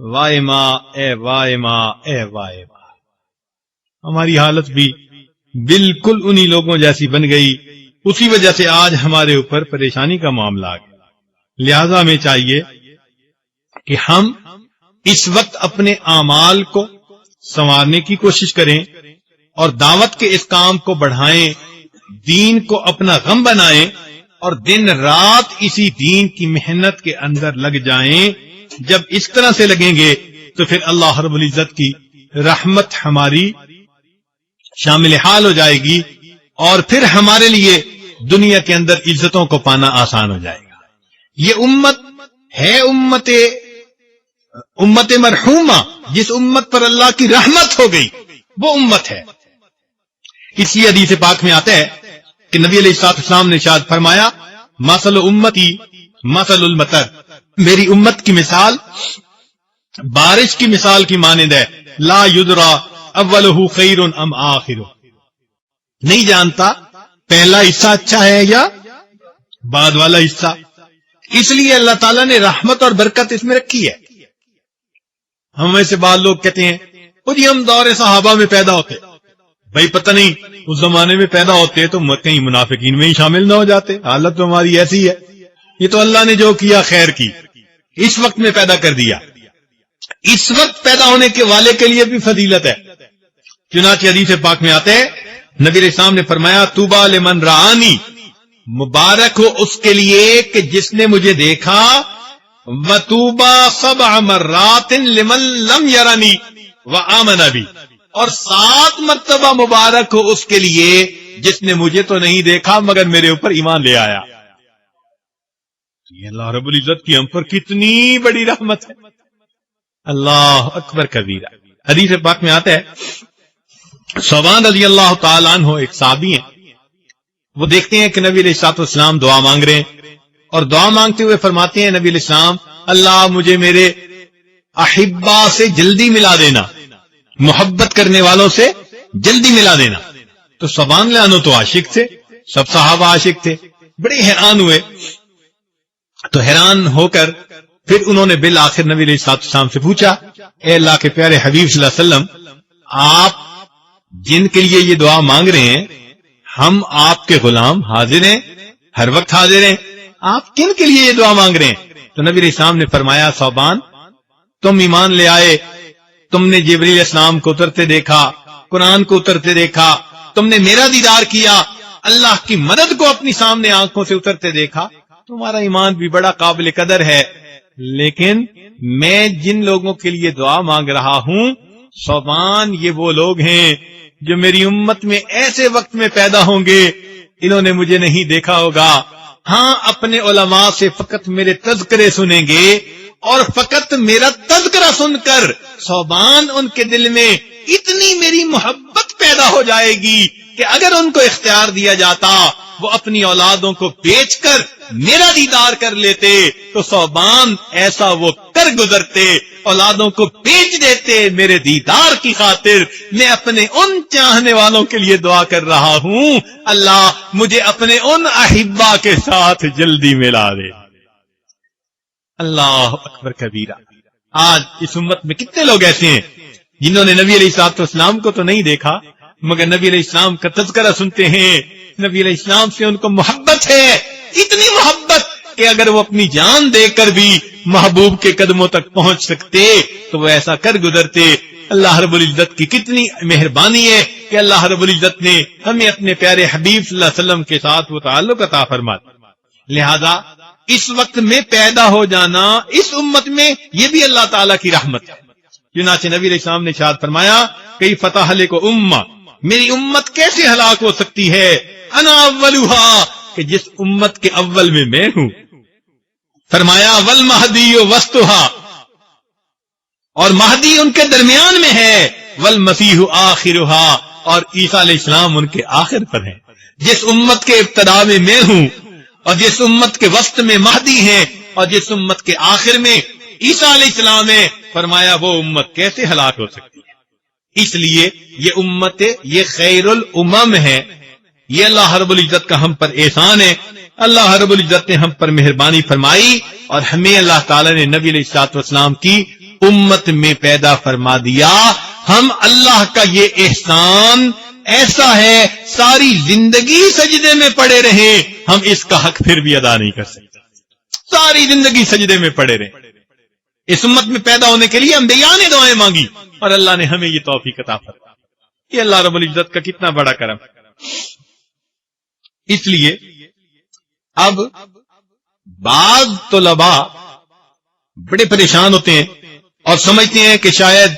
S1: وائے ماں اے وائے ماں اے وائے ماں. ہماری حالت بھی بالکل انہی لوگوں جیسی بن گئی. اسی وجہ سے آج ہمارے اوپر پریشانی کا معاملہ آ گیا. لہذا ہمیں چاہیے کہ ہم اس وقت اپنے اعمال کو سنوارنے کی کوشش کریں اور دعوت کے اس کام کو بڑھائیں, دین کو اپنا غم بنائیں اور دن رات اسی دین کی محنت کے اندر لگ جائیں. جب اس طرح سے لگیں گے تو پھر اللہ رب العزت کی رحمت ہماری شامل حال ہو جائے گی اور پھر ہمارے لیے دنیا کے اندر عزتوں کو پانا آسان ہو جائے گا. یہ امت ہے امت مرحومہ, جس امت پر اللہ کی رحمت ہو گئی وہ امت ہے. اسی حدیث پاک میں آتا ہے کہ نبی علیہ الصلوۃ والسلام نے ارشاد فرمایا مثل امتی مثل المطر, میری امت کی مثال بارش کی مثال کی مانند ہے. لا یدرا اولہ خیر ام آخرہ, نہیں جانتا پہلا حصہ اچھا ہے یا بعد والا حصہ. اس لیے اللہ تعالیٰ نے رحمت اور برکت اس میں رکھی ہے. ہم میں سے بعض لوگ کہتے ہیں وہ جی ہم دور صحابہ میں پیدا ہوتے, بھائی پتہ نہیں اس زمانے میں پیدا ہوتے تو کہیں منافقین میں ہی شامل نہ ہو جاتے. حالت تو ہماری ایسی ہے. یہ تو اللہ نے جو کیا خیر کی, اس وقت میں پیدا کر دیا. اس وقت پیدا ہونے کے والے کے لیے بھی فضیلت ہے. چنانچہ حدیث پاک میں آتے ہیں نبی علیہ السلام نے فرمایا طوبی لمن رآنی, مبارک ہو اس کے لیے کہ جس نے مجھے دیکھا, وطوبی 7 مرات لمن لم یرنی وآمن بی, اور 7 مرتبہ مبارک ہو اس کے لیے جس نے مجھے تو نہیں دیکھا مگر میرے اوپر ایمان لے آیا. یہ اللہ رب العزت کی ہم پر کتنی بڑی رحمت ہے. اللہ اکبر کبیرہ. حدیث پاک میں آتا ہے ثوبان رضی اللہ تعالیٰ عنہ ایک صحابی ہیں, وہ دیکھتے ہیں کہ نبی علیہ الصلوۃ والسلام دعا مانگ رہے ہیں اور دعا مانگتے ہوئے فرماتے ہیں نبی علیہ السلام اللہ مجھے میرے احبا سے جلدی ملا دینا, محبت کرنے والوں سے جلدی ملا دینا. تو ثوبان عنہ تو عاشق تھے, سب صحابہ عاشق تھے, بڑے حیران ہوئے. تو حیران ہو کر پھر انہوں نے بالآخر نبی علیہ الصلوۃ والسلام سے پوچھا اے اللہ کے پیارے حبیب صلی اللہ علیہ وسلم, آپ جن کے لیے یہ دعا مانگ رہے ہیں ہم آپ کے غلام حاضر ہیں, ہر وقت حاضر ہیں, آپ کن کے لیے یہ دعا مانگ رہے ہیں؟ تو نبی علیہ السلام نے فرمایا ثوبان تم ایمان لے آئے, تم نے جبریل علیہ السلام کو اترتے دیکھا, قرآن کو اترتے دیکھا, تم نے میرا دیدار کیا, اللہ کی مدد کو اپنی سامنے آنکھوں سے اترتے دیکھا, تمہارا ایمان بھی بڑا قابل قدر ہے. لیکن میں جن لوگوں کے لیے دعا مانگ رہا ہوں ثوبان یہ وہ لوگ ہیں جو میری امت میں ایسے وقت میں پیدا ہوں گے انہوں نے مجھے نہیں دیکھا ہوگا, ہاں اپنے علماء سے فقط میرے تذکرے سنیں گے اور فقط میرا تذکرہ سن کر ثوبان ان کے دل میں اتنی میری محبت پیدا ہو جائے گی کہ اگر ان کو اختیار دیا جاتا وہ اپنی اولادوں کو بیچ کر میرا دیدار کر لیتے تو ثوبان ایسا وہ کر گزرتے, اولادوں کو بیچ دیتے میرے دیدار کی خاطر. میں اپنے ان چاہنے والوں کے لیے دعا کر رہا ہوں اللہ مجھے اپنے ان احبا کے ساتھ جلدی ملا دے. اللہ اکبر کبیرہ. آج اس امت میں کتنے لوگ ایسے ہیں جنہوں نے نبی علیہ الصلوۃ والسلام کو تو نہیں دیکھا مگر نبی علیہ السلام کا تذکرہ سنتے ہیں, نبی علیہ السلام سے ان کو محبت ہے, اتنی محبت کہ اگر وہ اپنی جان دے کر بھی محبوب کے قدموں تک پہنچ سکتے تو وہ ایسا کر گزرتے. اللہ رب العزت کی کتنی مہربانی ہے کہ اللہ رب العزت نے ہمیں اپنے پیارے حبیب صلی اللہ علیہ وسلم کے ساتھ وہ تعلق عطا فرمایا. لہذا اس وقت میں پیدا ہو جانا اس امت میں یہ بھی اللہ تعالیٰ کی رحمت ہے. چنانچہ نبی علیہ السلام نے ارشاد فرمایا کئی فتح کو امہ, میری امت کیسے ہلاک ہو سکتی ہے, انا اولھا, کہ جس امت کے اول میں ہوں. فرمایا والمہدی وسطھا, اور مہدی ان کے درمیان میں ہے, والمسیح آخرھا, اور عیسیٰ علیہ السلام ان کے آخر پر ہیں. جس امت کے ابتدا میں ہوں اور جس امت کے وسط میں مہدی ہیں اور جس امت کے آخر میں عیسیٰ علیہ السلام ہے, فرمایا وہ امت کیسے ہلاک ہو سکتی ہے. اس لیے یہ امت یہ خیر الامم ہے, یہ اللہ رب العزت کا ہم پر احسان ہے. اللہ رب العزت نے ہم پر مہربانی فرمائی اور ہمیں اللہ تعالی نے نبی علیہ الصلوۃ والسلام کی امت میں پیدا فرما دیا. ہم اللہ کا یہ احسان ایسا ہے ساری زندگی سجدے میں پڑے رہے, ہم اس کا حق پھر بھی ادا نہیں کر سکتے. ساری زندگی سجدے میں پڑے رہے. اس امت میں پیدا ہونے کے لیے انبیاء نے دعائیں مانگی اور اللہ نے ہمیں یہ توفیق عطا فرمائی. یہ اللہ رب العزت کا کتنا بڑا کرم ہے. اس لیے اب بعض طلباء بڑے پریشان ہوتے ہیں اور سمجھتے ہیں کہ شاید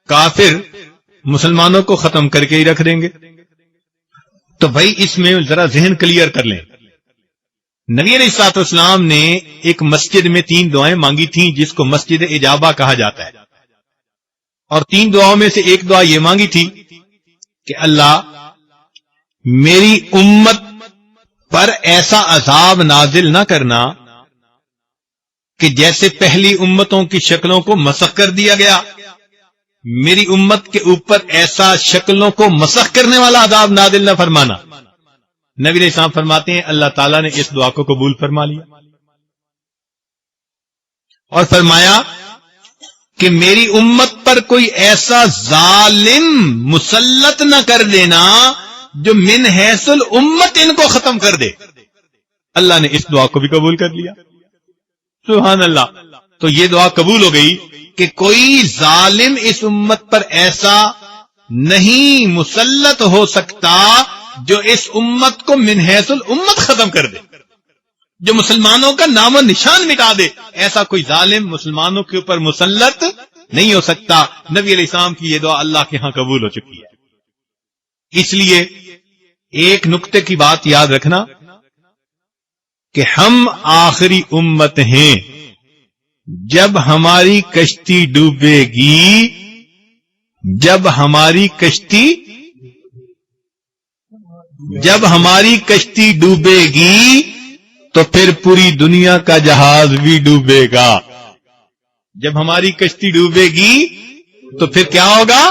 S1: کافر مسلمانوں کو ختم کر کے ہی رکھ دیں گے. تو بھائی اس میں ذرا ذہن کلیئر کر لیں. نبی علیہ الصلوۃ والسلام نے ایک مسجد میں 3 دعائیں مانگی تھیں جس کو مسجد اجابہ کہا جاتا ہے, اور 3 دعاؤں میں سے ایک دعا یہ مانگی تھی کہ اللہ میری امت پر ایسا عذاب نازل نہ کرنا کہ جیسے پہلی امتوں کی شکلوں کو مسخ کر دیا گیا, میری امت کے اوپر ایسا شکلوں کو مسخ کرنے والا عذاب نازل نہ فرمانا. نبی علیہ السلام فرماتے ہیں اللہ تعالیٰ نے اس دعا کو قبول فرما لیا اور فرمایا کہ میری امت پر کوئی ایسا ظالم مسلط نہ کر دینا جو من حیث الامت ان کو ختم کر دے. اللہ نے اس دعا کو بھی قبول کر لیا. سبحان اللہ. تو یہ دعا قبول ہو گئی کہ کوئی ظالم اس امت پر ایسا نہیں مسلط ہو سکتا جو اس امت کو من حیث الامت ختم کر دے, جو مسلمانوں کا نام و نشان مٹا دے. ایسا کوئی ظالم مسلمانوں کے اوپر مسلط نہیں ہو سکتا. نبی علیہ السلام کی یہ دعا اللہ کے ہاں قبول ہو چکی ہے. اس لیے ایک نقطے کی بات یاد رکھنا کہ ہم آخری امت ہیں. جب ہماری کشتی ڈوبے گی, جب ہماری کشتی ڈوبے گی تو پھر پوری دنیا کا جہاز بھی ڈوبے گا. جب ہماری کشتی ڈوبے گی تو پھر کیا ہوگا؟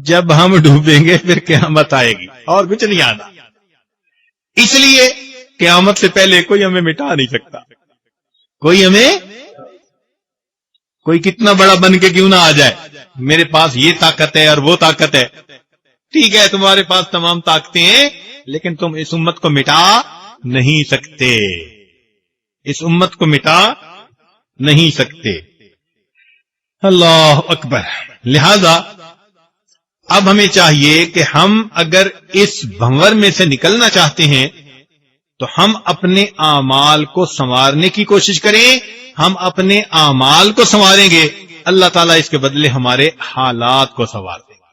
S1: جب ہم ڈوبیں گے پھر قیامت آئے گی اور کچھ نہیں آنا. اس لیے قیامت سے پہلے کوئی ہمیں مٹا نہیں سکتا. کوئی کتنا بڑا بن کے کیوں نہ آ جائے, میرے پاس یہ طاقت ہے اور وہ طاقت ہے. ٹھیک ہے تمہارے پاس تمام طاقتیں ہیں لیکن تم اس امت کو مٹا نہیں سکتے. اس امت کو مٹا نہیں سکتے. اللہ اکبر. لہذا اب ہمیں چاہیے کہ ہم اگر اس بھنور میں سے نکلنا چاہتے ہیں تو ہم اپنے اعمال کو سنوارنے کی کوشش کریں. ہم اپنے اعمال کو سنواریں گے, اللہ تعالیٰ اس کے بدلے ہمارے حالات کو سنوار دیں گے.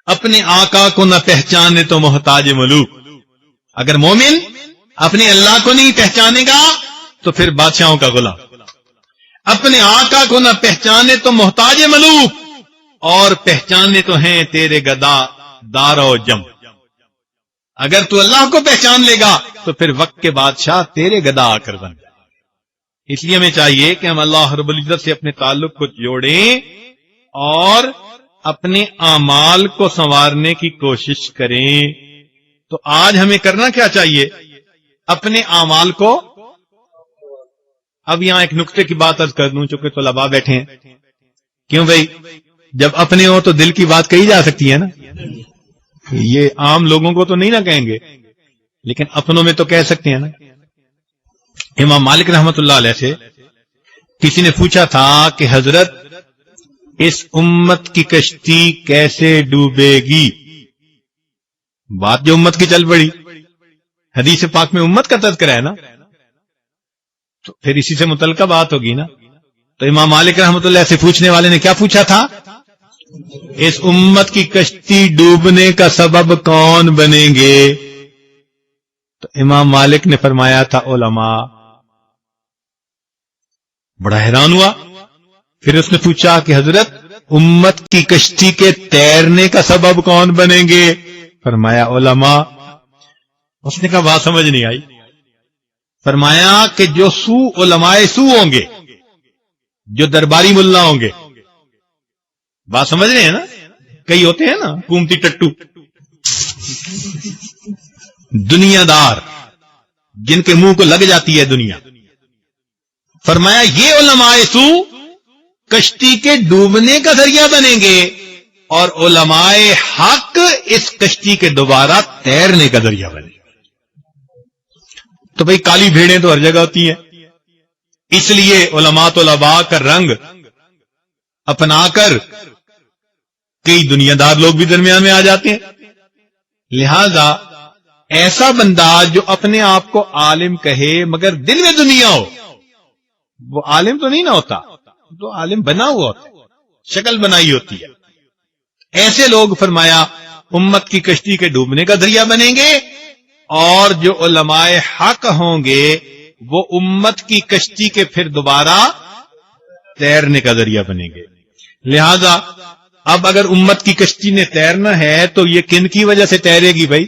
S1: اپنے آقا کو نہ پہچانے تو محتاج ملوک. اگر مومن اپنے اللہ کو نہیں پہچانے گا تو پھر بادشاہوں کا غلام. اپنے آقا کو نہ پہچانے تو محتاج ملوک, اور پہچانے تو ہیں تیرے گدا دار و جم. اگر تو اللہ کو پہچان لے گا تو پھر وقت کے بادشاہ تیرے گدا آ کر بن جائے. اس لیے ہمیں چاہیے کہ ہم اللہ رب العزت سے اپنے تعلق کو جوڑیں اور اپنے اعمال کو سنوارنے کی کوشش کریں. تو آج ہمیں کرنا کیا چاہیے؟ اپنے اعمال کو. اب یہاں ایک نقطے کی بات عرض کر دوں چونکہ طلباء بیٹھے ہیں. کیوں بھائی؟ جب اپنے ہو تو دل کی بات کہی جا سکتی ہے نا. یہ عام لوگوں کو تو نہیں نہ کہیں گے لیکن اپنوں میں تو کہہ سکتے ہیں نا. امام مالک رحمت اللہ علیہ سے کسی نے پوچھا تھا کہ حضرت اس امت کی کشتی کیسے ڈوبے گی؟ بات جو امت کی چل پڑی. حدیث پاک میں امت کا تذکرہ ہے نا, تو پھر اسی سے متعلقہ بات ہوگی نا. تو امام مالک رحمت اللہ سے پوچھنے والے نے کیا پوچھا تھا؟ اس امت کی کشتی ڈوبنے کا سبب کون بنیں گے؟ تو امام مالک نے فرمایا تھا علماء. بڑا حیران ہوا. پھر اس نے پوچھا کہ حضرت امت کی کشتی کے تیرنے کا سبب کون بنیں گے؟ فرمایا علماء. اس نے کہا بات سمجھ نہیں آئی. فرمایا کہ جو علماء سو ہوں گے, جو درباری ملا ہوں گے. بات سمجھ رہے ہیں نا؟ کئی ہوتے ہیں نا حکومتی ٹٹو, دنیا دار, جن کے منہ کو لگ جاتی ہے دنیا. فرمایا یہ علماء سو کشتی کے ڈوبنے کا ذریعہ بنیں گے اور علماء حق اس کشتی کے دوبارہ تیرنے کا ذریعہ بنیں گے. تو بھئی کالی بھیڑیں تو ہر جگہ ہوتی ہیں، اس لیے علماء طلباء کا رنگ اپنا کر کئی دنیا دار لوگ بھی درمیان میں آ جاتے ہیں. لہذا ایسا بندہ جو اپنے آپ کو عالم کہے مگر دل میں دنیا ہو، وہ عالم تو نہیں نہ ہوتا، تو عالم بنا ہوا ہوتا ہے، شکل بنائی ہوتی ہے. ایسے لوگ فرمایا امت کی کشتی کے ڈوبنے کا ذریعہ بنیں گے، اور جو علماء حق ہوں گے وہ امت کی کشتی کے پھر دوبارہ تیرنے کا ذریعہ بنیں گے. لہذا اب اگر امت کی کشتی نے تیرنا ہے تو یہ کن کی وجہ سے تیرے گی بھائی؟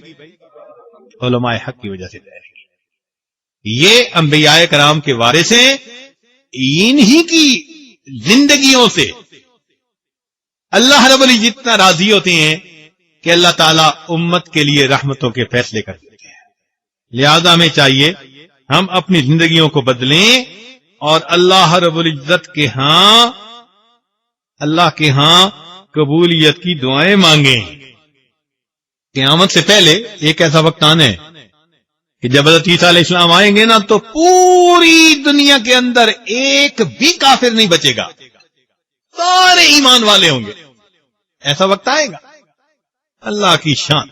S1: علماء حق کی وجہ سے تیرے گی. یہ انبیاء کرام کے وارث ہیں، انہی کی زندگیوں سے اللہ رب العزت جتنا راضی ہوتے ہیں کہ اللہ تعالیٰ امت کے لیے رحمتوں کے فیصلے کر دیتے ہیں. لہذا ہمیں چاہیے ہم اپنی زندگیوں کو بدلیں اور اللہ رب العزت کے ہاں، اللہ کے ہاں قبولیت کی دعائیں مانگیں. قیامت سے پہلے ایک ایسا وقت آنا ہے کہ جب حضرت عیسیٰ علیہ السلام آئیں گے نا تو پوری دنیا کے اندر ایک بھی کافر نہیں بچے گا، سارے ایمان والے ہوں گے. ایسا وقت آئے گا. اللہ کی شان.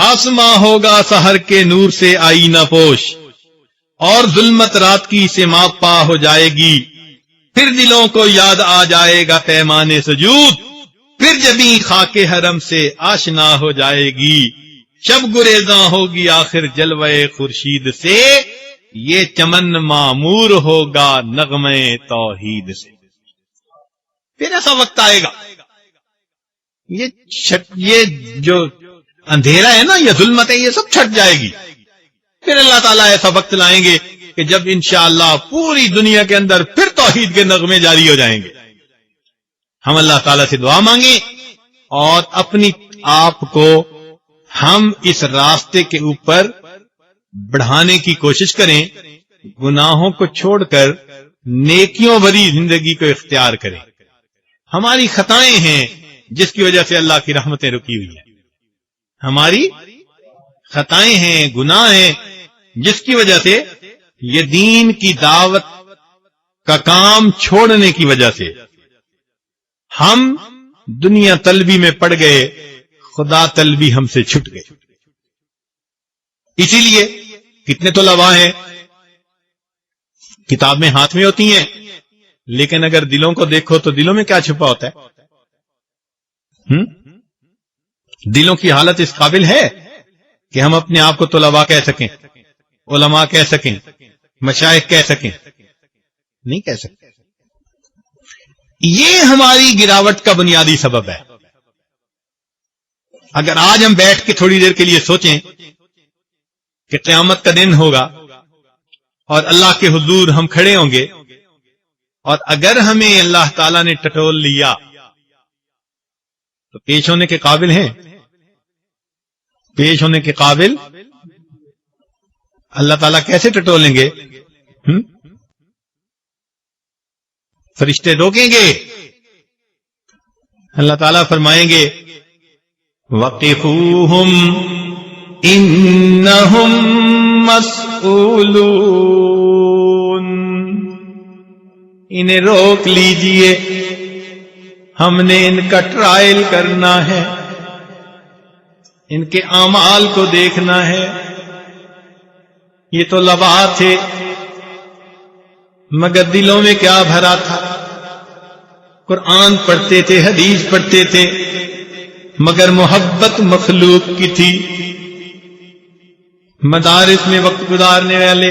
S1: آسماں ہوگا سحر کے نور سے آئینہ پوش، اور ظلمت رات کی سما پا ہو جائے گی. پھر دلوں کو یاد آ جائے گا پیمانے سجود، پھر جبیں خاک حرم سے آشنا ہو جائے گی. شب گریزاں ہوگی آخر جلوے خورشید سے، یہ چمن معمور ہوگا نغمے توحید سے. پھر ایسا وقت آئے گا، یہ جو اندھیرا ہے نا، یہ ظلمت ہے، یہ سب چھٹ جائے گی. پھر اللہ تعالیٰ ایسا وقت لائیں گے کہ جب انشاءاللہ پوری دنیا کے اندر پھر توحید کے نغمے جاری ہو جائیں گے. ہم اللہ تعالیٰ سے دعا مانگیں اور اپنی آپ کو ہم اس راستے کے اوپر بڑھانے کی کوشش کریں، گناہوں کو چھوڑ کر نیکیوں بھری زندگی کو اختیار کریں. ہماری خطائیں ہیں جس کی وجہ سے اللہ کی رحمتیں رکی ہوئی ہیں. ہماری خطائیں ہیں، گناہ ہیں، جس کی وجہ سے یہ دین کی دعوت کا کام چھوڑنے کی وجہ سے ہم دنیا طلبی میں پڑ گئے، خدا طلبی ہم سے چھٹ گئے. اسی لیے کتنے طلباء ہیں، کتابیں ہاتھ میں ہوتی ہیں، لیکن اگر دلوں کو دیکھو تو دلوں میں کیا چھپا ہوتا ہے؟ دلوں کی حالت اس قابل ہے کہ ہم اپنے آپ کو طلباء کہہ سکیں، علماء کہہ سکیں، مشائخ کہہ سکیں؟ نہیں کہہ سکتے. یہ ہماری گراوٹ کا بنیادی سبب ہے. اگر آج ہم بیٹھ کے تھوڑی دیر کے لیے سوچیں کہ قیامت کا دن ہوگا اور اللہ کے حضور ہم کھڑے ہوں گے، اور اگر ہمیں اللہ تعالیٰ نے ٹٹول لیا تو پیش ہونے کے قابل ہیں؟ پیش ہونے کے قابل اللہ تعالیٰ کیسے ٹٹولیں گے؟ فرشتے روکیں گے. اللہ تعالیٰ فرمائیں گے وَقِفُوهُمْ إِنَّهُمْ مَسْئُولُونَ. انہیں روک لیجئے، ہم نے ان کا ٹرائل کرنا ہے، ان کے اعمال کو دیکھنا ہے. یہ تو لبا تھے مگر دلوں میں کیا بھرا تھا؟ قرآن پڑھتے تھے، حدیث پڑھتے تھے، مگر محبت مخلوق کی تھی. مدارس میں وقت گزارنے والے،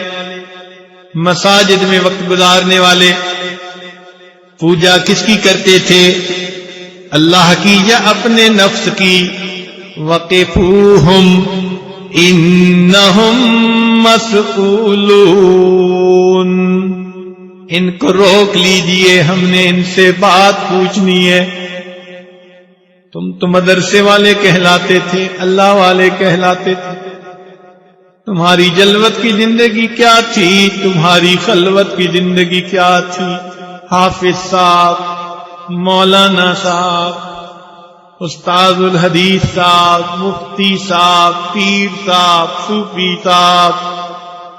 S1: مساجد میں وقت گزارنے والے، پوجا کس کی کرتے تھے؟ اللہ کی یا اپنے نفس کی؟ وقفوہم انہم مسئولون. ان کو روک لیجئے، ہم نے ان سے بات پوچھنی ہے. تم تو مدرسے والے کہلاتے تھے، اللہ والے کہلاتے تھے، تمہاری جلوت کی زندگی کیا تھی، تمہاری خلوت کی زندگی کیا تھی؟ حافظ صاحب، مولانا صاحب، استاذ الحدیث صاحب، مفتی صاحب، پیر صاحب، صوفی صاحب،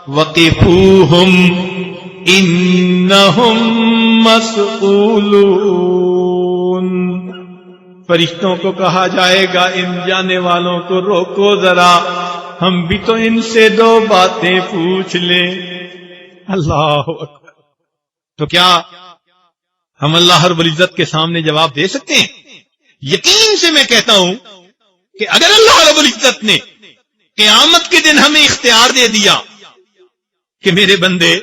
S1: وقفوہم انہم مسئولون، فرشتوں کو کہا جائے گا ان جانے والوں کو روکو ذرا، ہم بھی تو ان سے دو باتیں پوچھ لیں۔ اللہ اکبر۔ تو کیا ہم اللہ رب العزت کے سامنے جواب دے سکتے ہیں؟ یقین سے میں کہتا ہوں کہ اگر اللہ رب العزت نے قیامت کے دن ہمیں اختیار دے دیا کہ میرے بندے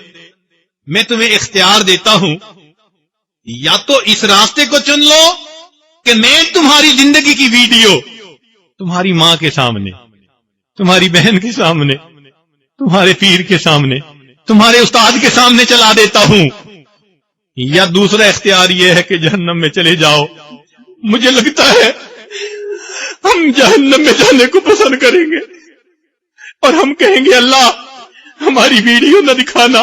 S1: میں تمہیں اختیار دیتا ہوں، یا تو اس راستے کو چن لو کہ میں تمہاری زندگی کی ویڈیو تمہاری ماں کے سامنے، تمہاری بہن کے سامنے، تمہارے پیر کے سامنے، تمہارے استاد کے سامنے چلا دیتا ہوں، یا دوسرا اختیار یہ ہے کہ جہنم میں چلے جاؤ۔ مجھے لگتا ہے ہم جہنم میں جانے کو پسند کریں گے اور ہم کہیں گے اللہ ہماری ویڈیو نہ دکھانا،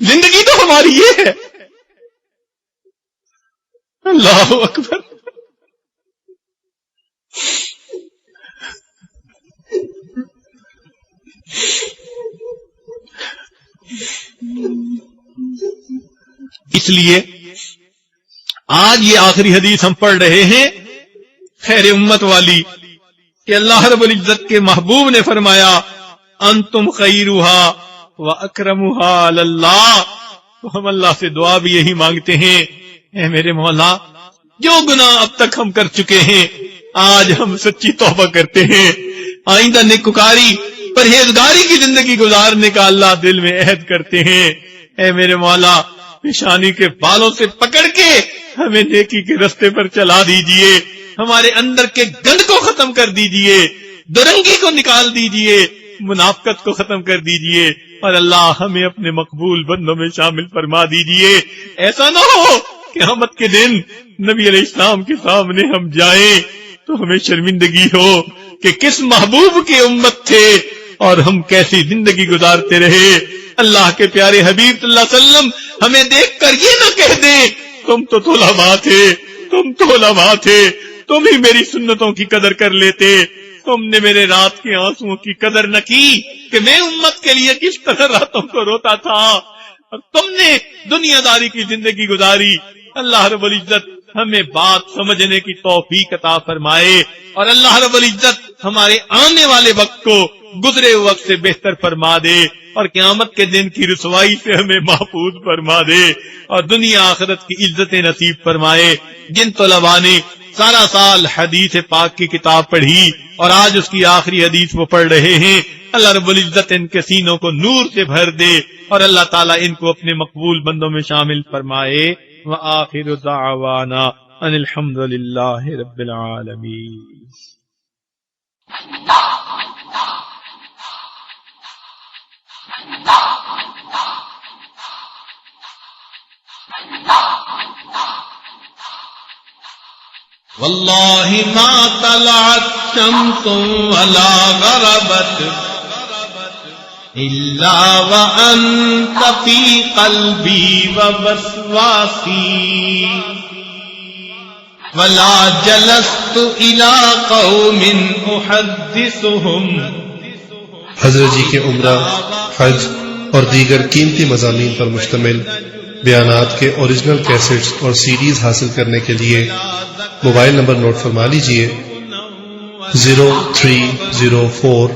S1: زندگی تو ہماری یہ ہے۔ اللہ اکبر۔ اس لیے آج یہ آخری حدیث ہم پڑھ رہے ہیں خیر امت والی کہ اللہ رب العزت کے محبوب نے فرمایا انتم خیرھا واکرمھا علی اللہ، تو ہم اللہ سے دعا بھی یہی مانگتے ہیں، اے میرے مولا جو گناہ اب تک ہم کر چکے ہیں آج ہم سچی توبہ کرتے ہیں، آئندہ نیکوکاری پرہیزگاری کی زندگی گزارنے کا اللہ دل میں عہد کرتے ہیں، اے میرے مولا پیشانی کے بالوں سے پکڑ کے ہمیں نیکی کے رستے پر چلا دیجئے، ہمارے اندر کے گند کو ختم کر دیجئے، درنگی کو نکال دیجئے، منافقت کو ختم کر دیجئے، اور اللہ ہمیں اپنے مقبول بندوں میں شامل فرما دیجئے۔ ایسا نہ ہو کہ قیامت کے دن نبی علیہ السلام کے سامنے ہم جائیں تو ہمیں شرمندگی ہو کہ کس محبوب کی امت تھے اور ہم کیسی زندگی گزارتے رہے۔ اللہ کے پیارے حبیب صلی اللہ علیہ وسلم ہمیں دیکھ کر یہ نہ کہہ دیں تم تو طلباء تھے، تم تو علماء تھے، تم ہی میری سنتوں کی قدر کر لیتے، تم نے میرے رات کے آنسوؤں کی قدر نہ کی کہ میں امت کے لیے کس طرح راتوں کو روتا تھا، اور تم نے دنیا داری کی زندگی گزاری۔ اللہ رب العزت ہمیں بات سمجھنے کی توفیق عطا فرمائے، اور اللہ رب العزت ہمارے آنے والے وقت کو گزرے وقت سے بہتر فرما دے، اور قیامت کے دن کی رسوائی سے ہمیں محفوظ فرما دے، اور دنیا آخرت کی عزت نصیب فرمائے۔ جن طلباء نے سارا سال حدیث پاک کی کتاب پڑھی اور آج اس کی آخری حدیث وہ پڑھ رہے ہیں، اللہ رب العزت ان کے سینوں کو نور سے بھر دے، اور اللہ تعالیٰ ان کو اپنے مقبول بندوں میں شامل فرمائے۔ وآخر دعوانا ان الحمد للہ رب العالمین۔
S2: واللہ ما طلعت شمس ولا غربت الا وانت فی قلبی ووسواسی ولا جلست الى قوم احدثهم۔
S3: حضرت جی کے عمرہ، حج اور دیگر قیمتی مضامین پر مشتمل بیانات کے اوریجنل کیسٹس اور سیڈیز حاصل کرنے کے لیے موبائل نمبر نوٹ فرما لیجئے 0304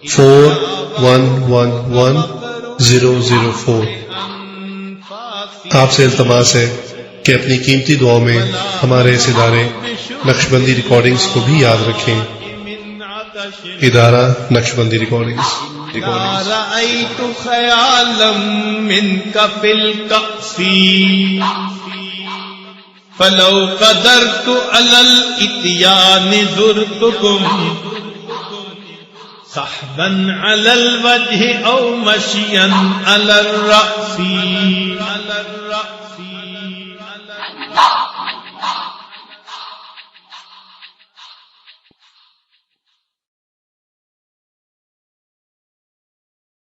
S3: 4111 004۔ آپ سے التماس ہے کہ اپنی قیمتی دعاؤں میں ہمارے اس ادارے نقشبندی ریکارڈنگز کو بھی یاد رکھیں۔ ادارہ نقشبندی ریکارڈنگز۔
S2: رأيت خيالا منك في الكأس فلو قدرت على الاتيان زرتكم صحبا على الوجه او مشيا على الرأس